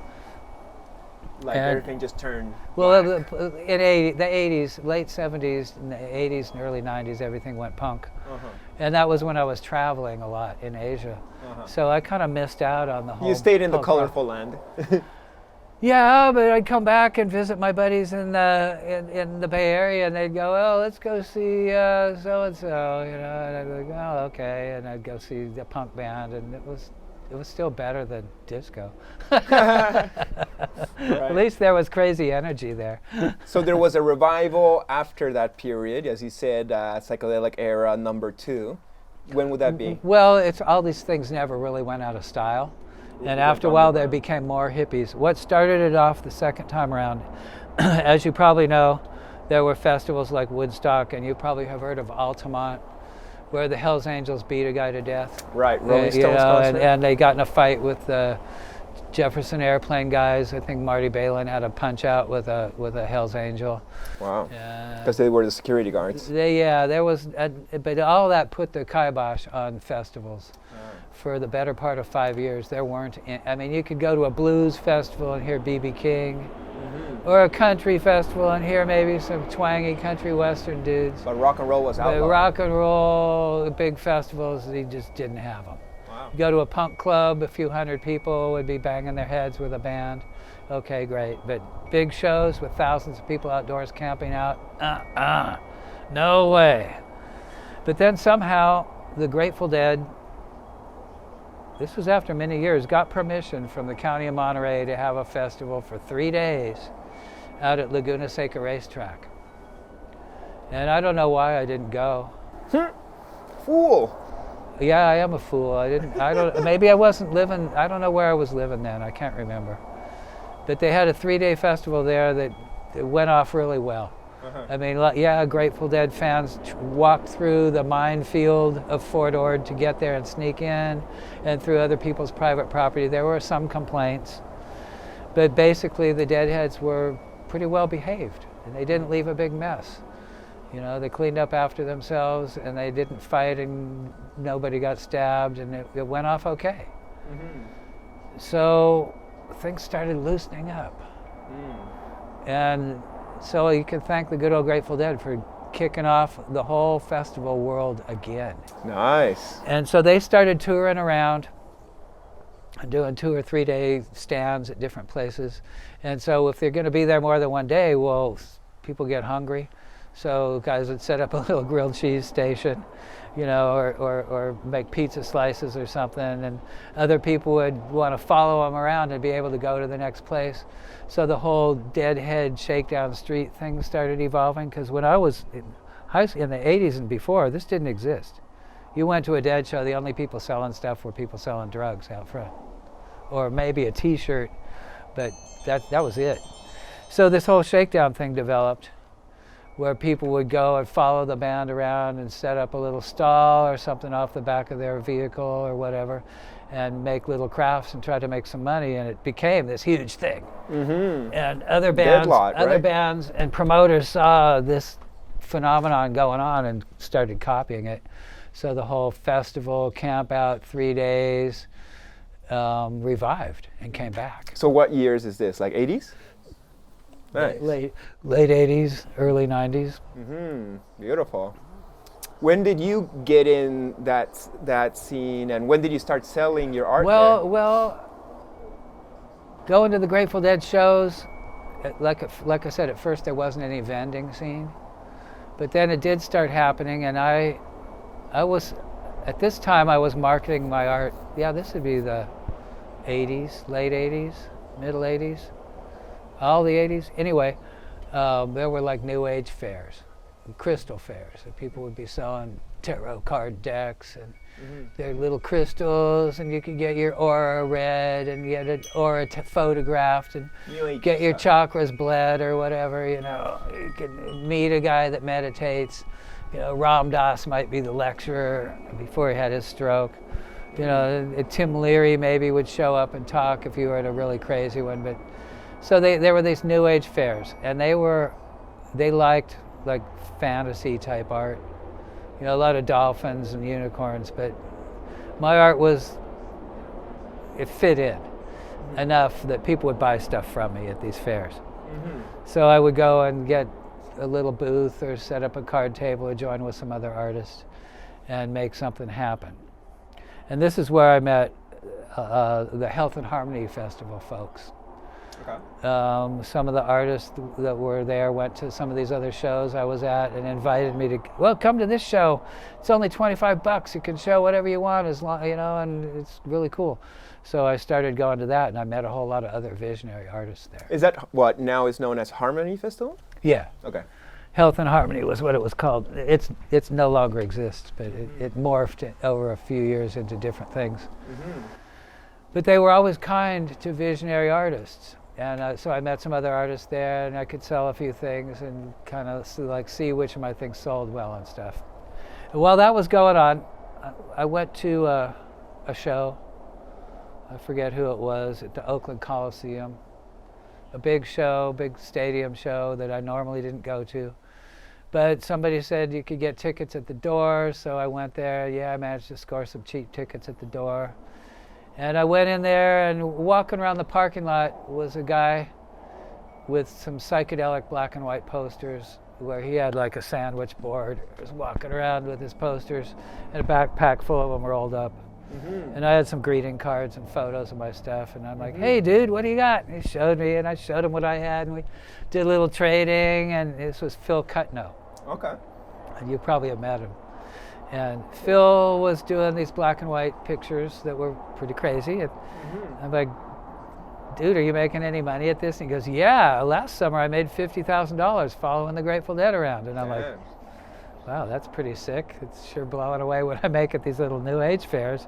[SPEAKER 2] Like
[SPEAKER 1] and-
[SPEAKER 2] everything just turned.
[SPEAKER 1] Well,
[SPEAKER 2] black.
[SPEAKER 1] in the 80s, late 70s, and the 80s and early 90s, everything went punk. And that was when I was traveling a lot in Asia. So I kind of missed out on the whole.
[SPEAKER 2] You stayed in the
[SPEAKER 1] punk rock.
[SPEAKER 2] colorful land.
[SPEAKER 1] Yeah, but I'd come back and visit my buddies in the Bay Area, and they'd go, "Oh, let's go see so and so," and I'd be like, "Oh, okay," and I'd go see the punk band, and it was still better than disco. At least there was crazy energy there.
[SPEAKER 2] So there was a revival after that period, as you said, psychedelic era number 2. When would that be?
[SPEAKER 1] Well, it's all these things never really went out of style. And after a while, there became more hippies. What started it off the second time around, as you probably know, there were festivals like Woodstock, and you probably have heard of Altamont, where the Hells Angels beat a guy to death.
[SPEAKER 2] Right, Rolling
[SPEAKER 1] You
[SPEAKER 2] Stones
[SPEAKER 1] know,
[SPEAKER 2] concert.
[SPEAKER 1] and they got in a fight with the Jefferson Airplane guys. I think Marty Balin had a punch out with a Hells Angel.
[SPEAKER 2] Wow.
[SPEAKER 1] Uh,
[SPEAKER 2] Because they were the security guards.
[SPEAKER 1] there was, but all that put the kibosh on festivals. For the better part of 5 years, there weren't. I mean, you could go to a blues festival and hear B.B. King, or a country festival and hear maybe some twangy country western dudes.
[SPEAKER 2] But rock and roll was
[SPEAKER 1] But
[SPEAKER 2] outlawed.
[SPEAKER 1] rock and roll, the big festivals, they just didn't have them.
[SPEAKER 2] Wow.
[SPEAKER 1] You go to a punk club, a few hundred people would be banging their heads with a band. Okay, great. But big shows with thousands of people outdoors camping out, no way. But then somehow the Grateful Dead, this was after many years, got permission from the County of Monterey to have a festival for 3 days out at Laguna Seca Racetrack. And I don't know why I didn't go.
[SPEAKER 2] Fool.
[SPEAKER 1] Yeah, I am a fool. Maybe I wasn't living, I don't know where I was living then, I can't remember. But they had a 3-day festival there that went off really well. I mean, yeah, Grateful Dead fans walked through the minefield of Fort Ord to get there and sneak in, and through other people's private property. There were some complaints, but basically the Deadheads were pretty well behaved, and they didn't leave a big mess. You know, they cleaned up after themselves, and they didn't fight, and nobody got stabbed, and it went off okay. So things started loosening up. And so you can thank the good old Grateful Dead for kicking off the whole festival world again.
[SPEAKER 2] Nice.
[SPEAKER 1] And so they started touring around and doing 2 or 3 day stands at different places. And so if they're going to be there more than 1 day, well, people get hungry. So guys would set up a little grilled cheese station, you know, or make pizza slices or something, and other people would want to follow them around and be able to go to the next place. So the whole deadhead shakedown street thing started evolving, because when I was in the 80s and before, this didn't exist. You went to a dead show, the only people selling stuff were people selling drugs out front, or maybe a t-shirt, but that was it. So this whole shakedown thing developed, where people would go and follow the band around and set up a little stall or something off the back of their vehicle or whatever, and make little crafts and try to make some money, and it became this huge thing.
[SPEAKER 2] Mm-hmm.
[SPEAKER 1] And other bands and promoters saw this phenomenon going on and started copying it. So the whole festival, camp out, 3 days, revived and came back.
[SPEAKER 2] So what years is this? Like 80s? Nice.
[SPEAKER 1] Late 80s, early 90s.
[SPEAKER 2] Mm-hmm. Beautiful. When did you get in that scene, and when did you start selling your art there?
[SPEAKER 1] Well, going to the Grateful Dead shows, like I said, at first there wasn't any vending scene, but then it did start happening, and I was, at this time I was marketing my art. Yeah, this would be the 80s, late 80s, middle 80s, all the 80s. Anyway, there were like New Age fairs, crystal fairs, and people would be selling tarot card decks and their little crystals, and you could get your aura read and get an aura photographed and get your chakras bled or whatever, you know. You could meet a guy that meditates. You know, Ram Dass might be the lecturer before he had his stroke. You know, Tim Leary maybe would show up and talk if you were at a really crazy one. But so there were these New Age fairs, and they liked like fantasy type art. You know, a lot of dolphins and unicorns, but my art it fit in enough that people would buy stuff from me at these fairs. Mm-hmm. So I would go and get a little booth or set up a card table or join with some other artists and make something happen. And this is where I met the Health and Harmony Festival folks. Okay. Some of the artists that were there went to some of these other shows I was at and invited me to, well, come to this show. It's only $25. You can show whatever you want, as long, you know, and it's really cool. So I started going to that, and I met a whole lot of other visionary artists there.
[SPEAKER 2] Is that what now is known as Harmony Festival?
[SPEAKER 1] Yeah.
[SPEAKER 2] Okay.
[SPEAKER 1] Health and Harmony was what it was called. It's no longer exists, but it morphed over a few years into different things. Mm-hmm. But they were always kind to visionary artists. And so I met some other artists there, and I could sell a few things and kind of see which of my things sold well and stuff. And while that was going on, I went to a show. I forget who it was, at the Oakland Coliseum. A big show, big stadium show that I normally didn't go to. But somebody said you could get tickets at the door, so I went there. Yeah, I managed to score some cheap tickets at the door. And I went in there, and walking around the parking lot was a guy with some psychedelic black and white posters, where he had like a sandwich board. He was walking around with his posters and a backpack full of them rolled up. Mm-hmm. And I had some greeting cards and photos of my stuff, and I'm like, hey dude, what do you got? And he showed me, and I showed him what I had, and we did a little trading, and this was Phil Cutno. Okay. And you probably have met him. And Phil was doing these black and white pictures that were pretty crazy. And I'm like, dude, are you making any money at this? And he goes, yeah, last summer I made $50,000 following the Grateful Dead around. And I'm like, wow, that's pretty sick. It's sure blowing away what I make at these little New Age fairs.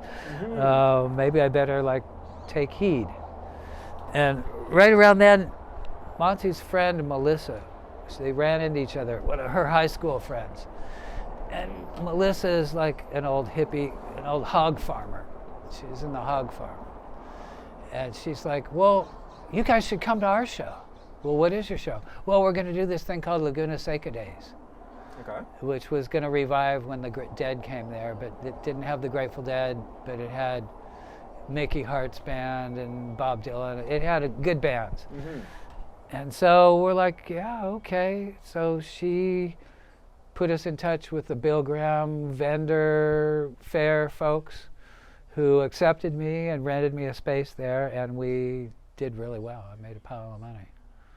[SPEAKER 1] Maybe I better like take heed. And right around then, Monty's friend Melissa, so they ran into each other, one of her high school friends. And Melissa is like an old hippie, an old hog farmer. She's in the hog farm. And she's like, well, you guys should come to our show. Well, what is your show? Well, we're going to do this thing called Laguna Seca Days. Okay. Which was going to revive when the Dead came there, but it didn't have the Grateful Dead, but it had Mickey Hart's band and Bob Dylan. It had good bands. Mm-hmm. And so we're like, yeah, okay. So she put us in touch with the Bill Graham vendor fair folks who accepted me and rented me a space there, and we did really well. I made a pile of money.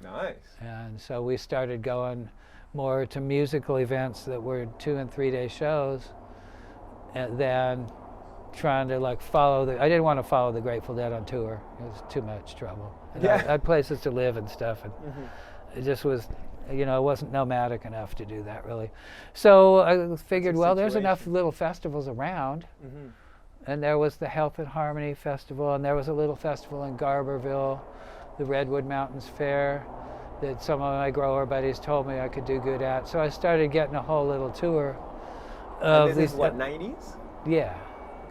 [SPEAKER 2] Nice.
[SPEAKER 1] And so we started going more to musical events that were 2 and 3 day shows, and then trying to like I didn't want to follow the Grateful Dead on tour. It was too much trouble. And I had places to live and stuff, and it just was, it wasn't nomadic enough to do that really. So I figured, well, there's enough little festivals around, and there was the Health and Harmony Festival, and there was a little festival in Garberville, the Redwood Mountains Fair, that some of my grower buddies told me I could do good at. So I started getting a whole little tour.
[SPEAKER 2] And this is what, 90s?
[SPEAKER 1] Yeah.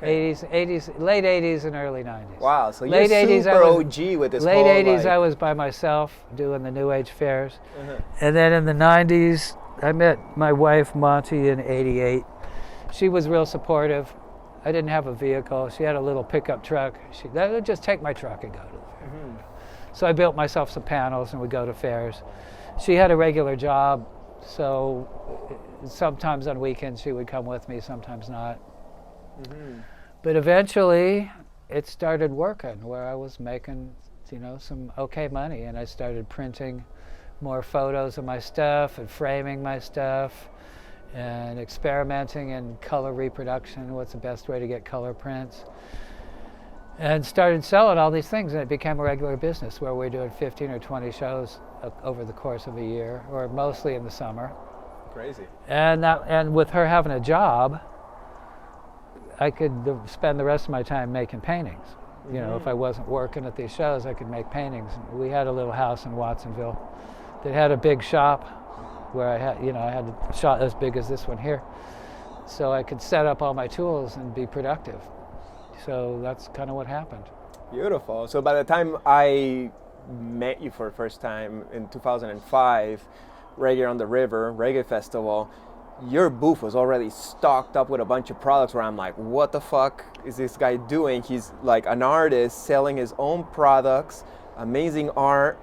[SPEAKER 1] 80s, late 80s and early 90s.
[SPEAKER 2] Wow, so
[SPEAKER 1] late
[SPEAKER 2] you're
[SPEAKER 1] 80s,
[SPEAKER 2] super OG with this
[SPEAKER 1] late
[SPEAKER 2] whole,
[SPEAKER 1] 80s,
[SPEAKER 2] like...
[SPEAKER 1] I was by myself doing the New Age fairs. And then in the 90s, I met my wife, Monty, in 88. She was real supportive. I didn't have a vehicle. She had a little pickup truck. That would just take my truck and go to the fair. So I built myself some panels and would go to fairs. She had a regular job, so sometimes on weekends she would come with me, sometimes not. But eventually it started working where I was making, some okay money, and I started printing more photos of my stuff and framing my stuff and experimenting in color reproduction, what's the best way to get color prints, and started selling all these things, and it became a regular business where we're doing 15 or 20 shows over the course of a year, or mostly in the summer.
[SPEAKER 2] Crazy.
[SPEAKER 1] And with her having a job, I could spend the rest of my time making paintings. If I wasn't working at these shows, I could make paintings. We had a little house in Watsonville that had a big shop where I had a shop as big as this one here. So I could set up all my tools and be productive. So that's kind of what happened.
[SPEAKER 2] Beautiful. So by the time I met you for the first time in 2005, Reggae on the River, Reggae Festival, your booth was already stocked up with a bunch of products where I'm like, what the fuck is this guy doing? He's like an artist selling his own products, amazing art.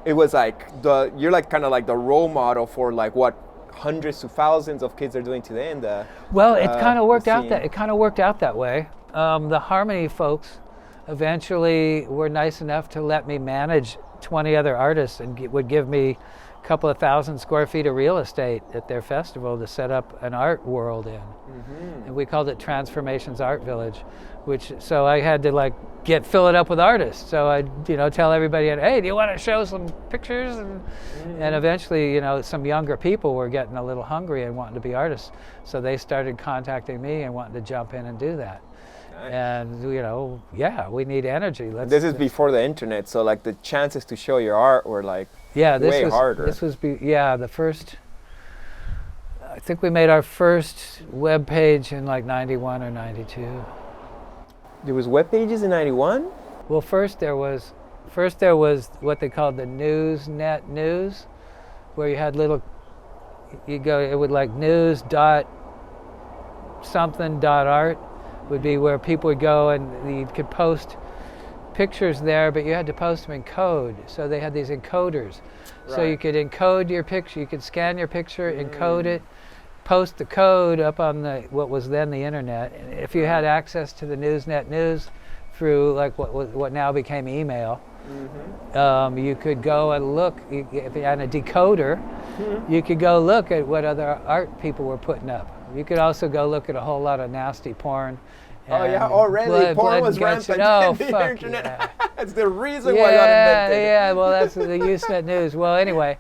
[SPEAKER 2] It was like you're like kind of like the role model for like what hundreds to thousands of kids are doing today in the
[SPEAKER 1] it kind of worked out that way. The Harmony folks eventually were nice enough to let me manage 20 other artists and would give me a couple of 1,000 square feet of real estate at their festival to set up an art world in. And we called it Transformations Art Village, so I had to fill it up with artists. So I'd tell everybody, hey, do you want to show some pictures? And eventually, some younger people were getting a little hungry and wanting to be artists. So they started contacting me and wanting to jump in and do that. Nice. And we need energy.
[SPEAKER 2] This is before the internet, so like the chances to show your art were like way harder.
[SPEAKER 1] The first. I think we made our first web page in like 91 or 92.
[SPEAKER 2] There was web pages in 91?
[SPEAKER 1] Well, first there was what they called the Newsnet News, where you had it would like news dot something dot art would be where people would go and you could post pictures there, but you had to post them in code. So they had these encoders. Right. So you could encode your picture, you could scan your picture, encode it, post the code up on what was then the internet. And if you had access to the Newsnet News through like what now became email, you could go and look, if you had a decoder, you could go look at what other art people were putting up. You could also go look at a whole lot of nasty porn.
[SPEAKER 2] Already porn was rampant on the internet.
[SPEAKER 1] Yeah.
[SPEAKER 2] That's the reason why I got invented.
[SPEAKER 1] Yeah, well, that's the Usenet News. Well, anyway,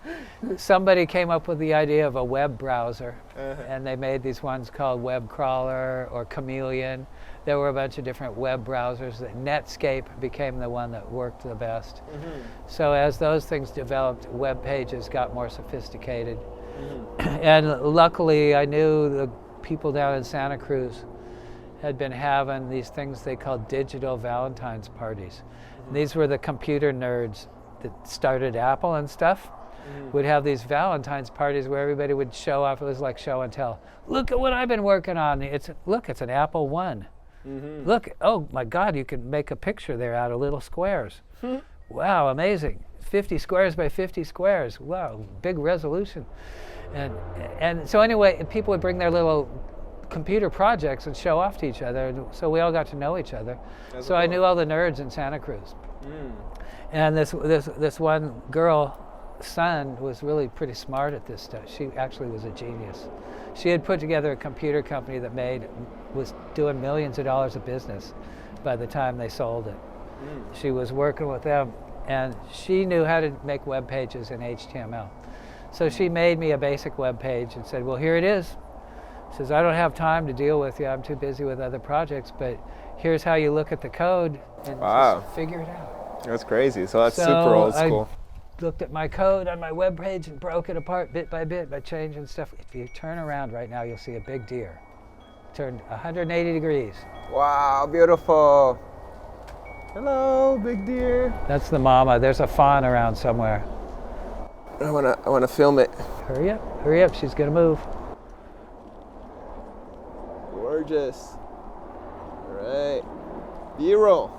[SPEAKER 1] somebody came up with the idea of a web browser, and they made these ones called Web Crawler or Chameleon. There were a bunch of different web browsers. Netscape became the one that worked the best. So as those things developed, web pages got more sophisticated. And luckily, I knew the people down in Santa Cruz had been having these things they called digital Valentine's parties. And these were the computer nerds that started Apple and stuff, would have these Valentine's parties where everybody would show off. It was like show and tell. Look at what I've been working on. It's an Apple One. Look, oh my God, you can make a picture there out of little squares. Wow, amazing. 50 squares by 50 squares. Wow, big resolution. And so anyway, people would bring their little computer projects and show off to each other, so we all got to know each other. That's so cool. I knew all the nerds in Santa Cruz. And this one girl son was really pretty smart at this stuff. She actually was a genius. She had put together a computer company that was doing millions of dollars of business by the time they sold it. She was working with them, and she knew how to make web pages in HTML. So she made me a basic web page and said, well, here it is. Says, I don't have time to deal with you. I'm too busy with other projects, but here's how you look at the code and just figure it out.
[SPEAKER 2] That's crazy. So that's super old school.
[SPEAKER 1] I looked at my code on my web page and broke it apart bit by bit by changing stuff. If you turn around right now, you'll see a big deer. Turned 180 degrees.
[SPEAKER 2] Wow, beautiful. Hello, big deer.
[SPEAKER 1] That's the mama. There's a fawn around somewhere.
[SPEAKER 2] I wanna film it.
[SPEAKER 1] Hurry up, she's gonna move.
[SPEAKER 2] Gorgeous. All right. B-roll.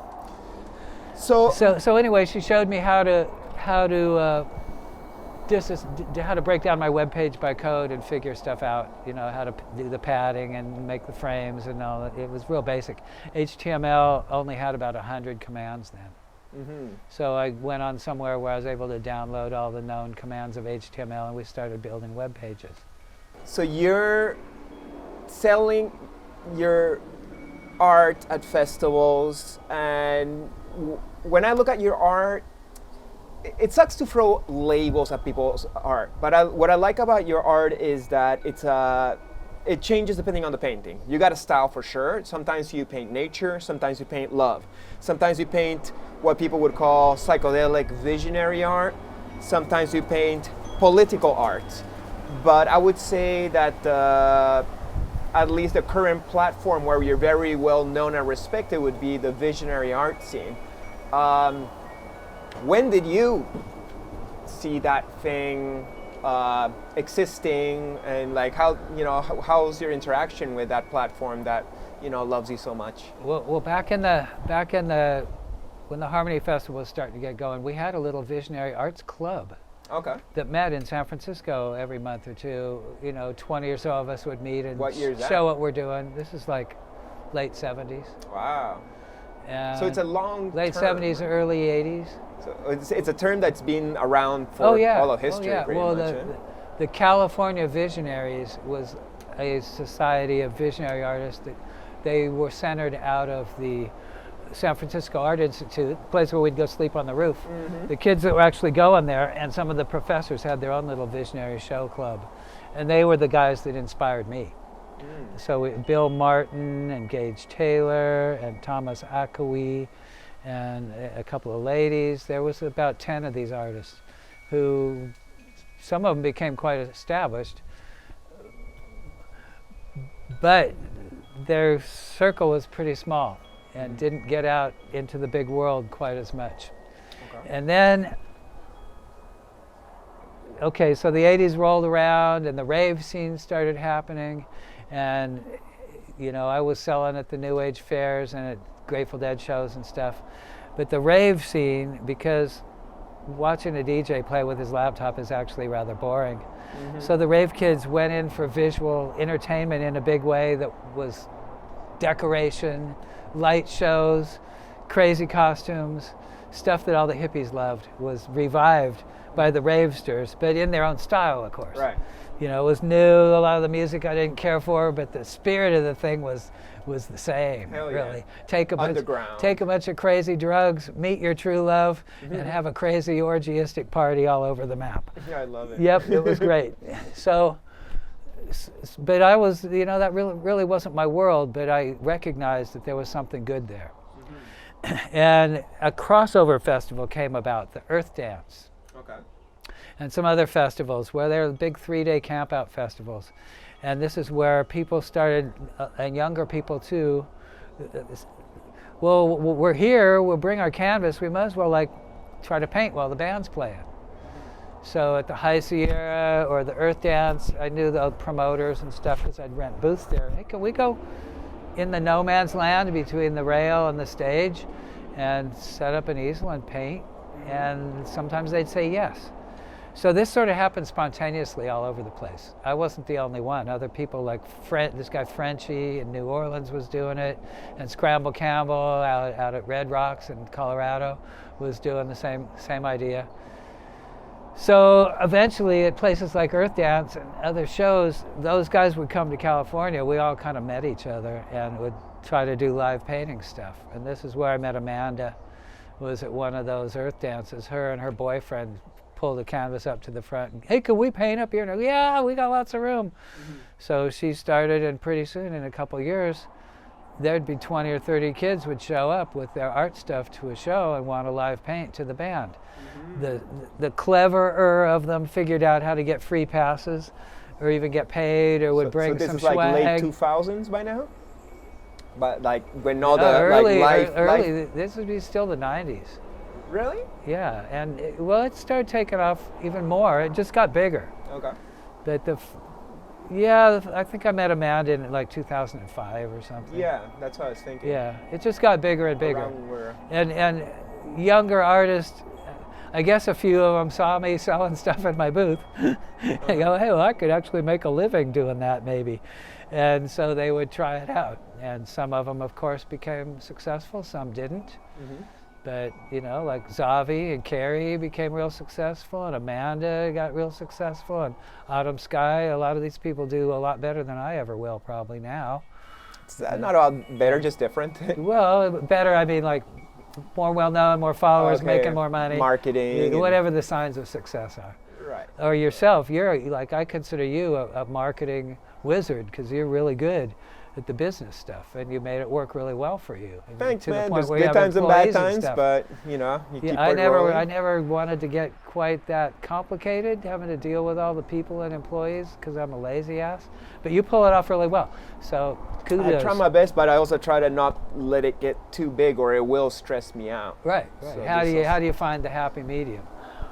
[SPEAKER 1] So anyway, she showed me how to break down my web page by code and figure stuff out. You know, how to do the padding and make the frames and all that. It was real basic. HTML only had about 100 commands then. So I went on somewhere where I was able to download all the known commands of HTML, and we started building web pages.
[SPEAKER 2] So you're selling your art at festivals, and when I look at your art, it sucks to throw labels at people's art, but what I like about your art is that it changes depending on the painting. You got a style for sure. Sometimes you paint nature, sometimes you paint love. Sometimes you paint what people would call psychedelic visionary art. Sometimes you paint political art. But I would say that at least the current platform where you're very well known and respected would be the visionary art scene. When did you see that thing existing, and like how's your interaction with that platform that loves you so much?
[SPEAKER 1] Well, back in the when the Harmony Festival was starting to get going, we had a little visionary arts club.
[SPEAKER 2] Okay.
[SPEAKER 1] That met in San Francisco every month or two. 20 or so of us would meet and
[SPEAKER 2] what year is that?
[SPEAKER 1] Show what we're doing. This is like late 70s.
[SPEAKER 2] Wow. So it's a long
[SPEAKER 1] late
[SPEAKER 2] term.
[SPEAKER 1] 70s, early 80s.
[SPEAKER 2] So it's a term that's been around for all of history. Pretty much.
[SPEAKER 1] The California Visionaries was a society of visionary artists that they were centered out of the San Francisco Art Institute, a place where we'd go sleep on the roof. The kids that were actually going there, and some of the professors had their own little visionary show club, and they were the guys that inspired me. So Bill Martin and Gage Taylor and Thomas Akawi and a couple of ladies. There was about 10 of these artists who, some of them became quite established, but their circle was pretty small and didn't get out into the big world quite as much. Okay. And then, so the 80s rolled around and the rave scene started happening, and I was selling at the New Age fairs and at Grateful Dead shows and stuff. But the rave scene, because watching a DJ play with his laptop is actually rather boring. So the rave kids went in for visual entertainment in a big way that was decoration, light shows, crazy costumes, stuff that all the hippies loved was revived by the ravesters, but in their own style, of course.
[SPEAKER 2] Right.
[SPEAKER 1] It was new, a lot of the music I didn't care for, but the spirit of the thing was the same.
[SPEAKER 2] Hell
[SPEAKER 1] really.
[SPEAKER 2] Yeah.
[SPEAKER 1] Take a bunch of crazy drugs, meet your true love, and have a crazy orgiastic party all over the map.
[SPEAKER 2] Yeah, I love it.
[SPEAKER 1] Yep, it was great. So, but I was, that really wasn't my world, but I recognized that there was something good there. And a crossover festival came about, the Earth Dance.
[SPEAKER 2] Okay.
[SPEAKER 1] And some other festivals where there were big 3-day camp-out festivals. And this is where people started, and younger people too, well, we're here, we'll bring our canvas, we might as well try to paint while the band's playing. So at the High Sierra or the Earth Dance, I knew the promoters and stuff because I'd rent booths there. Hey, can we go in the no man's land between the rail and the stage and set up an easel and paint? And sometimes they'd say yes. So this sort of happened spontaneously all over the place. I wasn't the only one. Other people like this guy Frenchie in New Orleans was doing it, and Scramble Campbell out at Red Rocks in Colorado was doing the same idea. So eventually at places like Earth Dance and other shows, those guys would come to California. We all kind of met each other and would try to do live painting stuff. And this is where I met Amanda, was at one of those Earth Dances. Her and her boyfriend pulled the canvas up to the front. And, hey, can we paint up here? And I go, yeah, we got lots of room. So she started, and pretty soon, in a couple years, there'd be 20 or 30 kids would show up with their art stuff to a show and want to live paint to the band. The cleverer of them figured out how to get free passes or even get paid or would bring some swag.
[SPEAKER 2] So this is like late 2000s by now? But like when all the
[SPEAKER 1] early,
[SPEAKER 2] life...
[SPEAKER 1] This would be still the 90s.
[SPEAKER 2] Really?
[SPEAKER 1] Yeah, and it started taking off even more. It just got bigger.
[SPEAKER 2] Okay.
[SPEAKER 1] But I think I met Amanda in like 2005 or something.
[SPEAKER 2] Yeah, that's what I was thinking.
[SPEAKER 1] Yeah, it just got bigger and bigger.
[SPEAKER 2] Around where...
[SPEAKER 1] And younger artists, I guess a few of them saw me selling stuff in my booth. They go, hey, well, I could actually make a living doing that maybe. And so they would try it out. And some of them, of course, became successful, some didn't. But, like Zavi and Carrie became real successful, and Amanda got real successful, and Autumn Sky, a lot of these people do a lot better than I ever will probably now.
[SPEAKER 2] It's not all better, just different.
[SPEAKER 1] Well, better, I mean, like, more well-known, more followers,
[SPEAKER 2] Okay.
[SPEAKER 1] making more money.
[SPEAKER 2] Marketing.
[SPEAKER 1] Whatever the signs of success are.
[SPEAKER 2] Right.
[SPEAKER 1] Or yourself, I consider you a marketing wizard because you're really good at the business stuff, and you made it work really well for you.
[SPEAKER 2] Thanks,
[SPEAKER 1] to
[SPEAKER 2] man.
[SPEAKER 1] The point
[SPEAKER 2] There's
[SPEAKER 1] where you
[SPEAKER 2] good
[SPEAKER 1] have
[SPEAKER 2] times and bad
[SPEAKER 1] employees and
[SPEAKER 2] times,
[SPEAKER 1] stuff.
[SPEAKER 2] but you keep
[SPEAKER 1] I
[SPEAKER 2] it rolling.
[SPEAKER 1] I never wanted to get quite that complicated, having to deal with all the people and employees, because I'm a lazy ass. But you pull it off really well. So kudos.
[SPEAKER 2] I try my best, but I also try to not let it get too big, or it will stress me out.
[SPEAKER 1] Right.
[SPEAKER 2] So
[SPEAKER 1] How do you find the happy medium?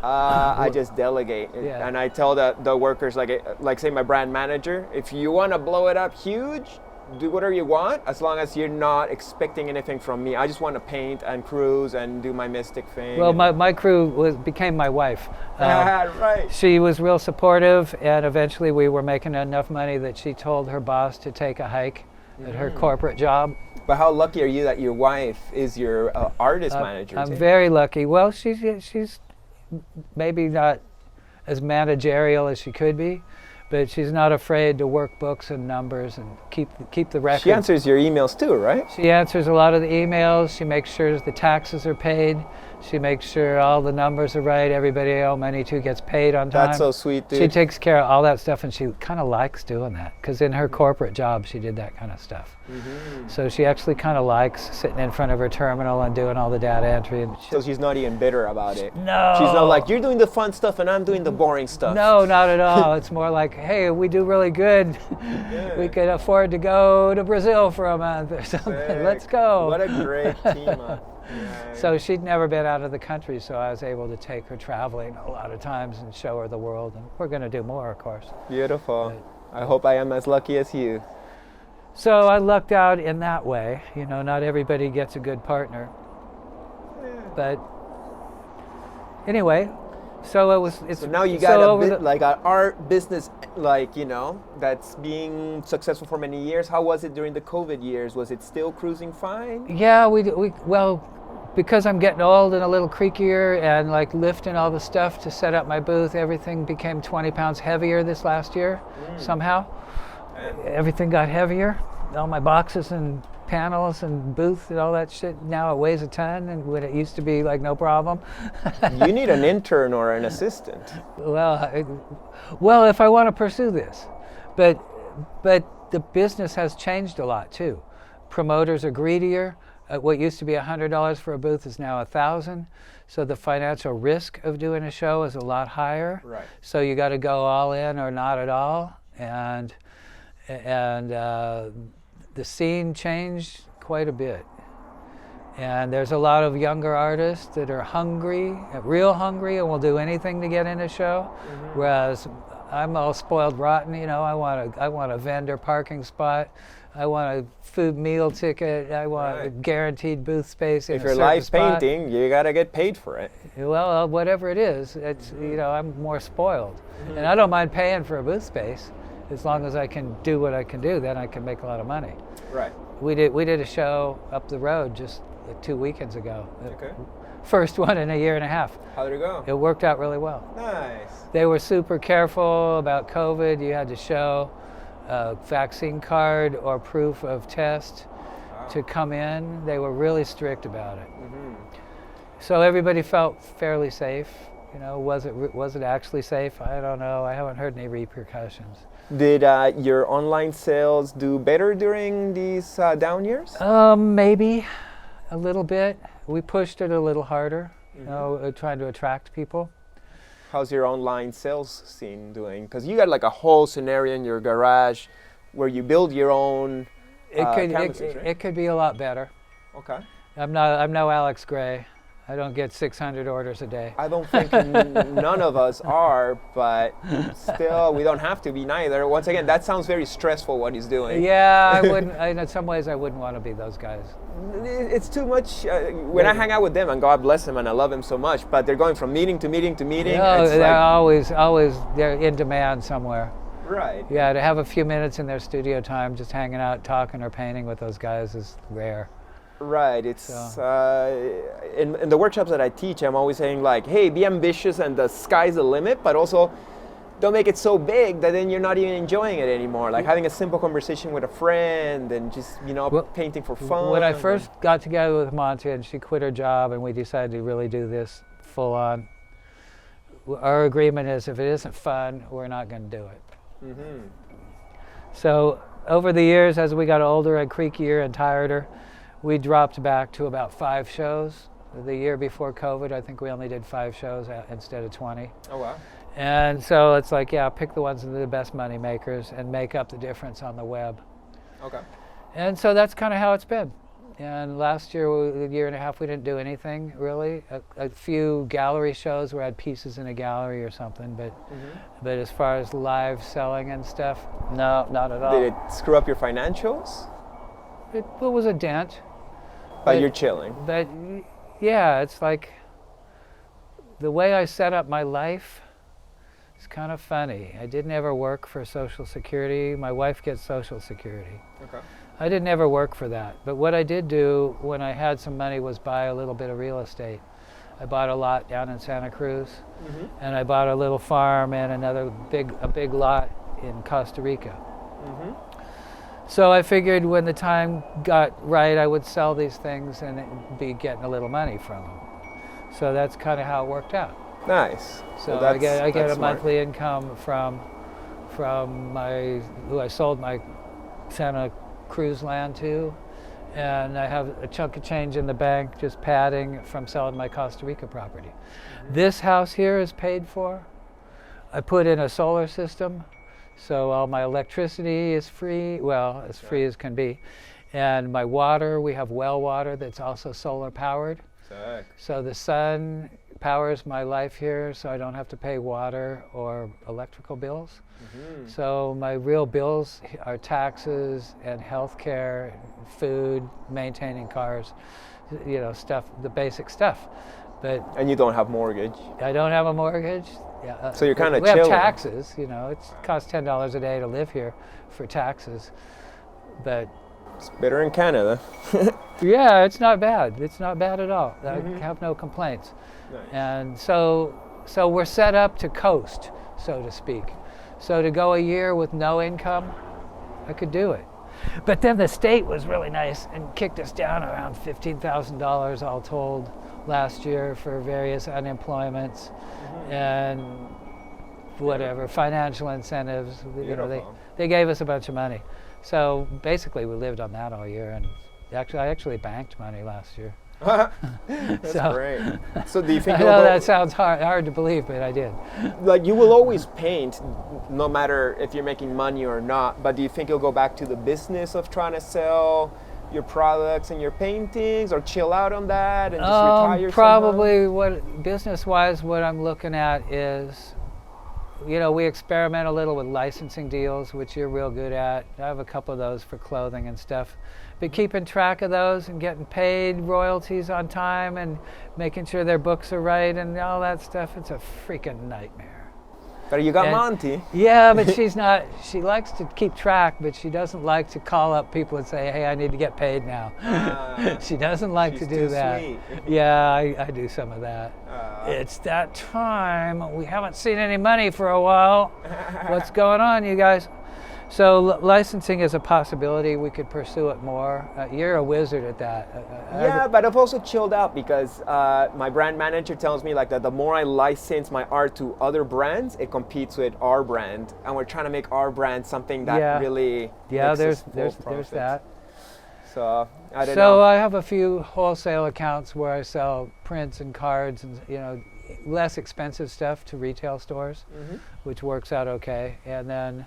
[SPEAKER 2] I just delegate,
[SPEAKER 1] Yeah.
[SPEAKER 2] and I tell the workers, like say my brand manager, if you want to blow it up huge, do whatever you want, as long as you're not expecting anything from me. I just want to paint and cruise and do my mystic thing.
[SPEAKER 1] Well, my crew became my wife.
[SPEAKER 2] Right.
[SPEAKER 1] She was real supportive, and eventually we were making enough money that she told her boss to take a hike at her corporate job.
[SPEAKER 2] But how lucky are you that your wife is your artist manager?
[SPEAKER 1] I'm very lucky. Well, she's maybe not as managerial as she could be, but she's not afraid to work books and numbers and keep the record.
[SPEAKER 2] She answers your emails too, right?
[SPEAKER 1] She answers a lot of the emails. She makes sure the taxes are paid. She makes sure all the numbers are right. Everybody I owe money to gets paid on time.
[SPEAKER 2] That's so sweet, dude.
[SPEAKER 1] She takes care of all that stuff, and she kind of likes doing that because in her corporate job she did that kind of stuff. So she actually kind of likes sitting in front of her terminal and doing all the data entry. And
[SPEAKER 2] So she's not even bitter about it.
[SPEAKER 1] No.
[SPEAKER 2] She's not like, you're doing the fun stuff and I'm doing the boring stuff.
[SPEAKER 1] No, not at all. It's more like, hey, we do really good. We could afford to go to Brazil for a month or something.
[SPEAKER 2] Sick.
[SPEAKER 1] Let's go.
[SPEAKER 2] What a great team up. Yeah.
[SPEAKER 1] So she'd never been out of the country, so I was able to take her traveling a lot of times and show her the world. And we're going to do more, of course.
[SPEAKER 2] Beautiful. I hope I am as lucky as you.
[SPEAKER 1] So I lucked out in that way. Not everybody gets a good partner. But anyway, so it was.
[SPEAKER 2] So now you got a bit like an art business, that's being successful for many years. How was it during the COVID years? Was it still cruising fine?
[SPEAKER 1] Yeah, well, because I'm getting old and a little creakier and like lifting all the stuff to set up my booth, everything became 20 pounds heavier this last year somehow. Everything got heavier. All my boxes and panels and booth and all that shit, now it weighs a ton, and when it used to be like no problem.
[SPEAKER 2] You need an intern or an assistant.
[SPEAKER 1] Well, if I want to pursue this. But the business has changed a lot too. Promoters are greedier. What used to be $100 for a booth is now $1,000. So the financial risk of doing a show is a lot higher.
[SPEAKER 2] Right.
[SPEAKER 1] So you got to go all in or not at all. And the scene changed quite a bit. And there's a lot of younger artists that are hungry, real hungry, and will do anything to get in a show. Whereas I'm all spoiled rotten. I want a vendor parking spot. I want a food meal ticket. I want a guaranteed booth space.
[SPEAKER 2] If you're live painting, you gotta get paid for it.
[SPEAKER 1] Well, whatever it is, it's I'm more spoiled, and I don't mind paying for a booth space as long as I can do what I can do. Then I can make a lot of money.
[SPEAKER 2] Right.
[SPEAKER 1] We did a show up the road just 2 weekends ago.
[SPEAKER 2] Okay.
[SPEAKER 1] First one in a year and a half.
[SPEAKER 2] How did it go?
[SPEAKER 1] It worked out really well.
[SPEAKER 2] Nice.
[SPEAKER 1] They were super careful about COVID. You had to show a vaccine card or proof of test to come in. They were really strict about it. So everybody felt fairly safe. You know, was it actually safe? I don't know. I haven't heard any repercussions.
[SPEAKER 2] Did your online sales do better during these down years?
[SPEAKER 1] Maybe a little bit. We pushed it a little harder, you know, trying to attract people.
[SPEAKER 2] How's your online sales scene doing? Because you got like a whole scenario in your garage where you build your own canvases, right?
[SPEAKER 1] It could be a lot better.
[SPEAKER 2] Okay.
[SPEAKER 1] I'm no Alex Gray. I don't get 600 orders a day.
[SPEAKER 2] I don't think none of us are, but still, we don't have to be neither. Once again, that sounds very stressful what he's doing.
[SPEAKER 1] Yeah, I wouldn't. In some ways, I wouldn't want to be those guys.
[SPEAKER 2] It's too much. When I hang out with them, and God bless them, and I love them so much, but they're going from meeting to meeting to meeting.
[SPEAKER 1] No,
[SPEAKER 2] it's
[SPEAKER 1] they're
[SPEAKER 2] like,
[SPEAKER 1] always they're in demand somewhere.
[SPEAKER 2] right.
[SPEAKER 1] Yeah, to have a few minutes in their studio time, just hanging out, talking or painting with those guys is rare.
[SPEAKER 2] Right. It's in the workshops that I teach, I'm always saying like, hey, be ambitious and the sky's the limit, but also don't make it so big that then you're not even enjoying it anymore. Like having a simple conversation with a friend and just, you know, painting for fun.
[SPEAKER 1] When I first got together with Monty and she quit her job and we decided to really do this full on, our agreement is if it isn't fun, we're not going to do it. So over the years, as we got older and creakier and tireder, we dropped back to about 5 shows. The year before COVID, I think we only did 5 shows instead of 20.
[SPEAKER 2] Oh, wow.
[SPEAKER 1] And so it's like, yeah, pick the ones that are the best money makers and make up the difference on the web.
[SPEAKER 2] Okay.
[SPEAKER 1] And so that's kind of how it's been. And last year, a year and a half, we didn't do anything really. A few gallery shows where I had pieces in a gallery or something, but as far as live selling and stuff, no, not at all.
[SPEAKER 2] Did it screw up your financials?
[SPEAKER 1] It was a dent.
[SPEAKER 2] But you're chilling.
[SPEAKER 1] But yeah, it's like the way I set up my life is kind of funny. I didn't ever work for Social Security. My wife gets Social Security.
[SPEAKER 2] Okay.
[SPEAKER 1] I didn't ever work for that. But what I did do when I had some money was buy a little bit of real estate. I bought a lot down in Santa Cruz, and I bought a little farm and a big lot in Costa Rica. So I figured when the time got right, I would sell these things and be getting a little money from them. So that's kind of how it worked out.
[SPEAKER 2] Nice.
[SPEAKER 1] So I get a monthly income from who I sold my Santa Cruz land to, and I have a chunk of change in the bank just padding from selling my Costa Rica property. This house here is paid for. I put in a solar system. So all my electricity is free, well, as free as can be. And my water, we have well water that's also solar powered.
[SPEAKER 2] Sick.
[SPEAKER 1] So the sun powers my life here, so I don't have to pay water or electrical bills. So my real bills are taxes and healthcare, food, maintaining cars, you know, stuff, the basic stuff.
[SPEAKER 2] And you don't have mortgage.
[SPEAKER 1] I don't have a mortgage. Yeah,
[SPEAKER 2] so you're kind of
[SPEAKER 1] we
[SPEAKER 2] chilling.
[SPEAKER 1] have taxes, you know. It costs $10 a day to live here for taxes, but
[SPEAKER 2] it's better in Canada.
[SPEAKER 1] yeah, it's not bad. It's not bad at all. I have no complaints.
[SPEAKER 2] Nice.
[SPEAKER 1] And so we're set up to coast, so to speak. So to go a year with no income, I could do it. But then the state was really nice and kicked us down around $15,000 all told last year for various unemployments and whatever financial incentives. You know, they gave us a bunch of money. So basically we lived on that all year, and I actually banked money last year.
[SPEAKER 2] That's great. So do you think
[SPEAKER 1] I know that sounds hard to believe, but I did.
[SPEAKER 2] Like you will always paint no matter if you're making money or not, but do you think you'll go back to the business of trying to sell your products and your paintings, or chill out on that and just retire?
[SPEAKER 1] Probably what business-wise, what I'm looking at is, you know, we experiment a little with licensing deals, which you're real good at. I have a couple of those for clothing and stuff. But keeping track of those and getting paid royalties on time and making sure their books are right and all that stuff, it's a freaking nightmare.
[SPEAKER 2] But you got
[SPEAKER 1] And-
[SPEAKER 2] Monty.
[SPEAKER 1] Yeah, but she's not. She likes to keep track, but she doesn't like to call up people and say, "Hey, I need to get paid now." She doesn't like to
[SPEAKER 2] she's
[SPEAKER 1] do
[SPEAKER 2] too
[SPEAKER 1] that.
[SPEAKER 2] sweet.
[SPEAKER 1] Yeah, I do some of that. It's that time. We haven't seen any money for a while. What's going on, you guys? So licensing is a possibility. We could pursue it more. You're a wizard at that.
[SPEAKER 2] Yeah, but I've also chilled out because my brand manager tells me like that the more I license my art to other brands, it competes with our brand, and we're trying to make our brand something that
[SPEAKER 1] Yeah.
[SPEAKER 2] really
[SPEAKER 1] Yeah,
[SPEAKER 2] makes us
[SPEAKER 1] there's
[SPEAKER 2] full profit.
[SPEAKER 1] that.
[SPEAKER 2] So I don't
[SPEAKER 1] So
[SPEAKER 2] know.
[SPEAKER 1] I have a few wholesale accounts where I sell prints and cards and less expensive stuff to retail stores, which works out okay. And then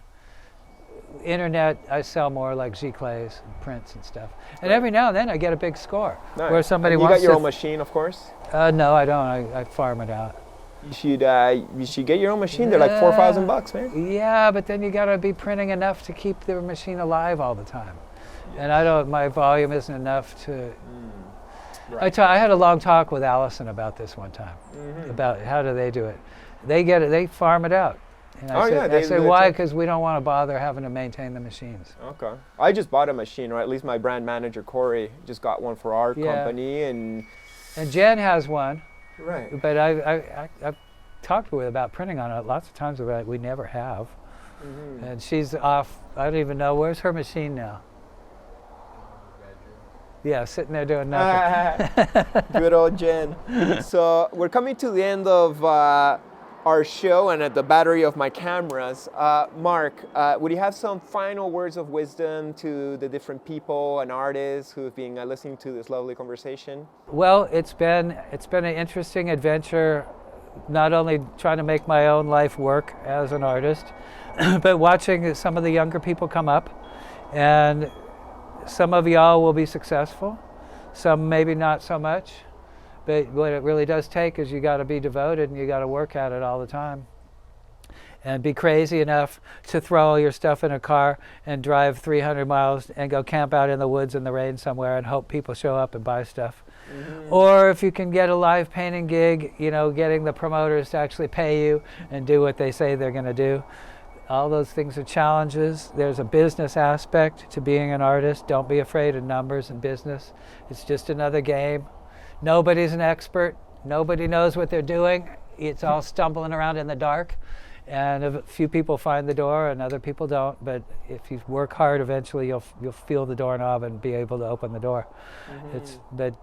[SPEAKER 1] internet, I sell more like giclées and prints and stuff. And every now and then I get a big score
[SPEAKER 2] Nice.
[SPEAKER 1] where somebody
[SPEAKER 2] And you
[SPEAKER 1] wants
[SPEAKER 2] got your
[SPEAKER 1] to.
[SPEAKER 2] own machine, of course.
[SPEAKER 1] No, I don't. I farm it out.
[SPEAKER 2] You should get your own machine. They're like $4,000, man.
[SPEAKER 1] Yeah, but then you got to be printing enough to keep the machine alive all the time. And I don't. My volume isn't enough to.
[SPEAKER 2] Right.
[SPEAKER 1] I had a long talk with Allison about this one time, about how do they do it. They get it. They farm it out. And I
[SPEAKER 2] Oh,
[SPEAKER 1] said,
[SPEAKER 2] yeah, they
[SPEAKER 1] I said
[SPEAKER 2] do it
[SPEAKER 1] why?
[SPEAKER 2] too.
[SPEAKER 1] Because we don't want to bother having to maintain the machines.
[SPEAKER 2] Okay. I just bought a machine, or at least my brand manager Corey just got one for our
[SPEAKER 1] Yeah.
[SPEAKER 2] company, and
[SPEAKER 1] And Jen has one,
[SPEAKER 2] right.
[SPEAKER 1] but I've talked with her about printing on it lots of times. About we never have, and she's off. I don't even know where's her machine now. Yeah, sitting there doing nothing.
[SPEAKER 2] Good old Jen. So we're coming to the end of our show and at the battery of my cameras. Mark, would you have some final words of wisdom to the different people and artists who have been listening to this lovely conversation?
[SPEAKER 1] Well, it's been an interesting adventure, not only trying to make my own life work as an artist, but watching some of the younger people come up, and some of y'all will be successful, some maybe not so much, but what it really does take is you got to be devoted and you got to work at it all the time. And be crazy enough to throw all your stuff in a car and drive 300 miles and go camp out in the woods in the rain somewhere and hope people show up and buy stuff. Or if you can get a live painting gig, getting the promoters to actually pay you and do what they say they're going to do. All those things are challenges. There's a business aspect to being an artist. Don't be afraid of numbers in business. It's just another game. Nobody's an expert. Nobody knows what they're doing. It's all stumbling around in the dark. And a few people find the door and other people don't. But if you work hard, eventually you'll feel the doorknob and be able to open the door. But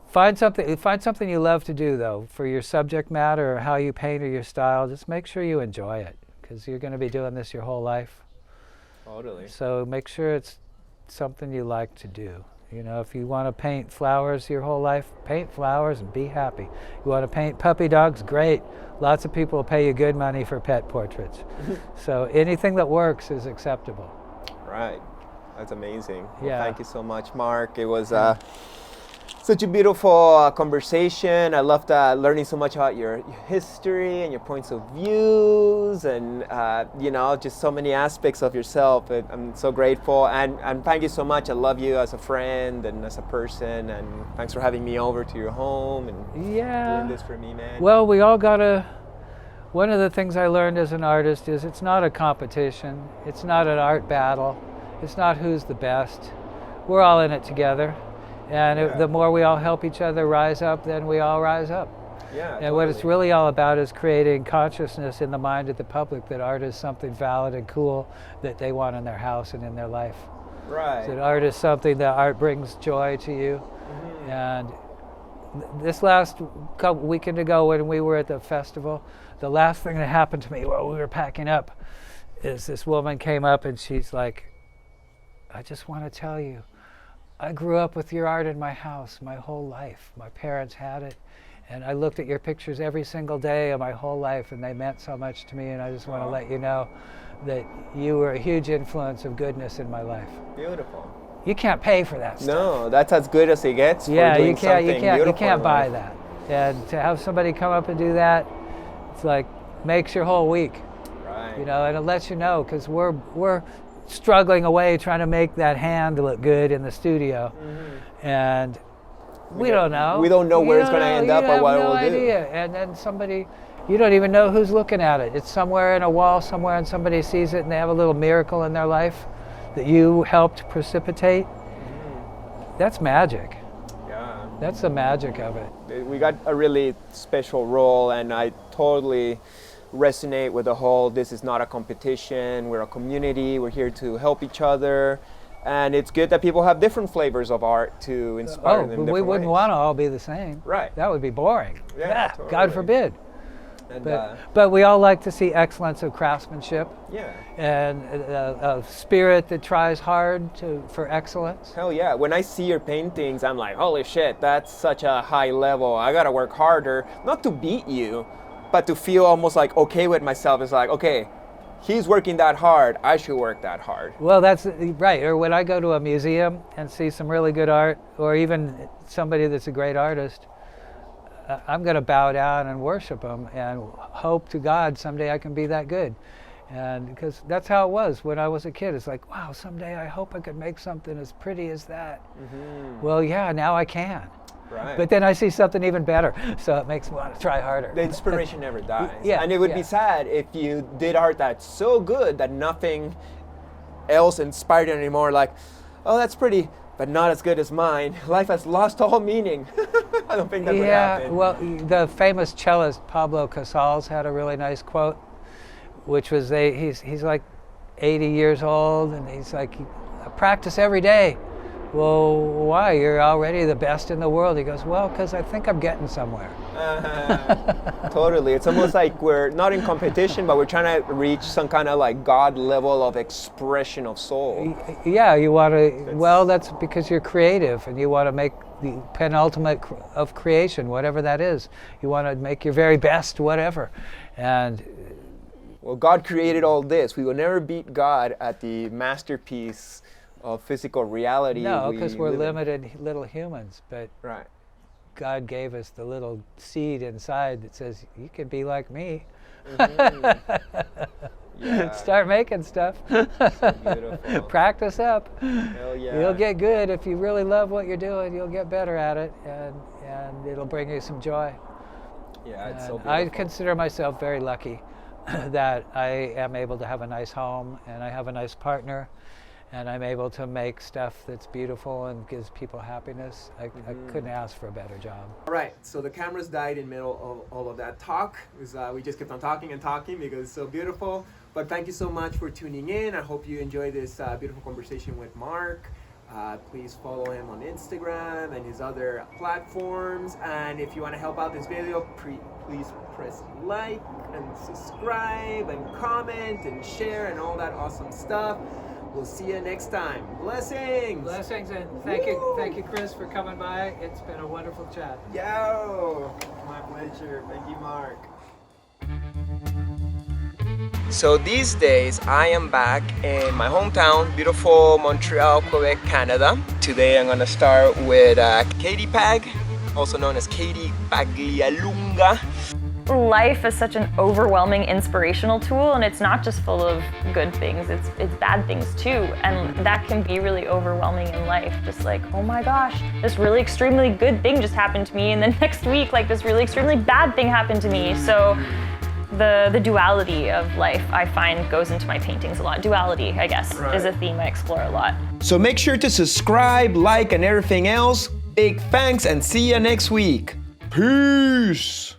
[SPEAKER 1] find something you love to do, though, for your subject matter or how you paint or your style. Just make sure you enjoy it, because you're going to be doing this your whole life.
[SPEAKER 2] Totally.
[SPEAKER 1] So make sure it's something you like to do. If you want to paint flowers your whole life, paint flowers and be happy. You want to paint puppy dogs, great. Lots of people will pay you good money for pet portraits. So anything that works is acceptable.
[SPEAKER 2] Right. That's amazing. Well,
[SPEAKER 1] Yeah.
[SPEAKER 2] thank you so much, Mark. It was such a beautiful conversation. I loved learning so much about your history and your points of views, and just so many aspects of yourself. I'm so grateful, and thank you so much. I love you as a friend and as a person, and thanks for having me over to your home and doing this for me, man.
[SPEAKER 1] Well, one of the things I learned as an artist is it's not a competition. It's not an art battle. It's not who's the best. We're all in it together. And the more we all help each other rise up, then we all rise up.
[SPEAKER 2] Yeah.
[SPEAKER 1] And what it's really all about is creating consciousness in the mind of the public that art is something valid and cool that they want in their house and in their life.
[SPEAKER 2] Right.
[SPEAKER 1] That art is something that art brings joy to you. And this last weekend ago when we were at the festival, the last thing that happened to me while we were packing up is this woman came up and she's like, I just want to tell you, I grew up with your art in my house my whole life. My parents had it, and I looked at your pictures every single day of my whole life, and they meant so much to me, and I just want to let you know that you were a huge influence of goodness in my life.
[SPEAKER 2] Beautiful.
[SPEAKER 1] You can't pay for that stuff.
[SPEAKER 2] No, that's as good as it gets.
[SPEAKER 1] Yeah,
[SPEAKER 2] for doing
[SPEAKER 1] you can't
[SPEAKER 2] something beautiful in
[SPEAKER 1] buy
[SPEAKER 2] life.
[SPEAKER 1] that. And to have somebody come up and do that, it's like makes your whole week.
[SPEAKER 2] Right.
[SPEAKER 1] And it lets you know, because we're struggling away trying to make that hand look good in the studio, and we don't know.
[SPEAKER 2] We don't know where it's going to end up or what it will do.
[SPEAKER 1] idea. And then somebody you don't even know who's looking at it. It's somewhere in a wall somewhere, and somebody sees it and they have a little miracle in their life that you helped precipitate. That's magic.
[SPEAKER 2] Yeah.
[SPEAKER 1] That's the magic of it.
[SPEAKER 2] We got a really special role, and I totally resonate with the whole, this is not a competition, we're a community, we're here to help each other. And it's good that people have different flavors of art to inspire them in different
[SPEAKER 1] we wouldn't
[SPEAKER 2] ways.
[SPEAKER 1] want to all be the same.
[SPEAKER 2] Right.
[SPEAKER 1] That would be boring.
[SPEAKER 2] Yeah,
[SPEAKER 1] God
[SPEAKER 2] totally.
[SPEAKER 1] forbid.
[SPEAKER 2] And,
[SPEAKER 1] But we all like to see excellence of craftsmanship
[SPEAKER 2] yeah.
[SPEAKER 1] and a spirit that tries hard for excellence.
[SPEAKER 2] Hell yeah. When I see your paintings, I'm like, holy shit, that's such a high level. I gotta work harder, not to beat you, but to feel almost like okay with myself. It's like, okay, he's working that hard, I should work that hard.
[SPEAKER 1] Well, that's right. Or when I go to a museum and see some really good art, or even somebody that's a great artist, I'm going to bow down and worship them and hope to God someday I can be that good. And because that's how it was when I was a kid. It's like, wow, someday I hope I could make something as pretty as that. Well, yeah, now I can.
[SPEAKER 2] Right.
[SPEAKER 1] But then I see something even better, so it makes me want to try harder.
[SPEAKER 2] The inspiration never dies.
[SPEAKER 1] Yeah,
[SPEAKER 2] And it would
[SPEAKER 1] yeah.
[SPEAKER 2] be sad if you did art that's so good that nothing else inspired you anymore. Like, oh, that's pretty, but not as good as mine. Life has lost all meaning. I don't think that would happen.
[SPEAKER 1] Well, the famous cellist Pablo Casals had a really nice quote, which was he's like 80 years old, and he's like, I practice every day. Well, why? You're already the best in the world. He goes, well, because I think I'm getting somewhere.
[SPEAKER 2] Totally. It's almost like we're not in competition, but we're trying to reach some kind of like God level of expression of soul.
[SPEAKER 1] Yeah, you want to, well, that's because you're creative and you want to make the penultimate of creation, whatever that is. You want to make your very best, whatever. And
[SPEAKER 2] well, God created all this. We will never beat God at the masterpiece of physical reality.
[SPEAKER 1] no, because we're
[SPEAKER 2] live in.
[SPEAKER 1] limited little humans, but
[SPEAKER 2] Right.
[SPEAKER 1] God gave us the little seed inside that says, you can be like me.
[SPEAKER 2] Yeah.
[SPEAKER 1] Start making stuff.
[SPEAKER 2] Beautiful.
[SPEAKER 1] Practice up.
[SPEAKER 2] Hell yeah.
[SPEAKER 1] You'll get good. If you really love what you're doing, you'll get better at it, and it'll bring you some joy.
[SPEAKER 2] Yeah, it's so
[SPEAKER 1] And
[SPEAKER 2] beautiful.
[SPEAKER 1] I consider myself very lucky that I am able to have a nice home, and I have a nice partner, and I'm able to make stuff that's beautiful and gives people happiness. I couldn't ask for a better job.
[SPEAKER 2] All right, so the cameras died in the middle of all of that talk. We just kept on talking and talking because it's so beautiful. But thank you so much for tuning in. I hope you enjoyed this beautiful conversation with Mark. Please follow him on Instagram and his other platforms. And if you want to help out this video, please press like and subscribe and comment and share and all that awesome stuff. We'll see you next time. Blessings!
[SPEAKER 1] Blessings, and thank you, Chris, for coming by. It's been a wonderful chat.
[SPEAKER 2] Yo! My pleasure. Thank you, Mark. So these days, I am back in my hometown, beautiful Montreal, Quebec, Canada. Today I'm gonna start with Katie Pag, also known as Katie Paglialunga.
[SPEAKER 5] Life is such an overwhelming inspirational tool, and it's not just full of good things, it's bad things too, and that can be really overwhelming in life. Just like, oh my gosh, this really extremely good thing just happened to me, and then next week, like, this really extremely bad thing happened to me. So the duality of life, I find, goes into my paintings a lot. Duality, I guess, is a theme I explore a lot.
[SPEAKER 2] So make sure to subscribe, like, and everything else. Big thanks, and see you next week. Peace!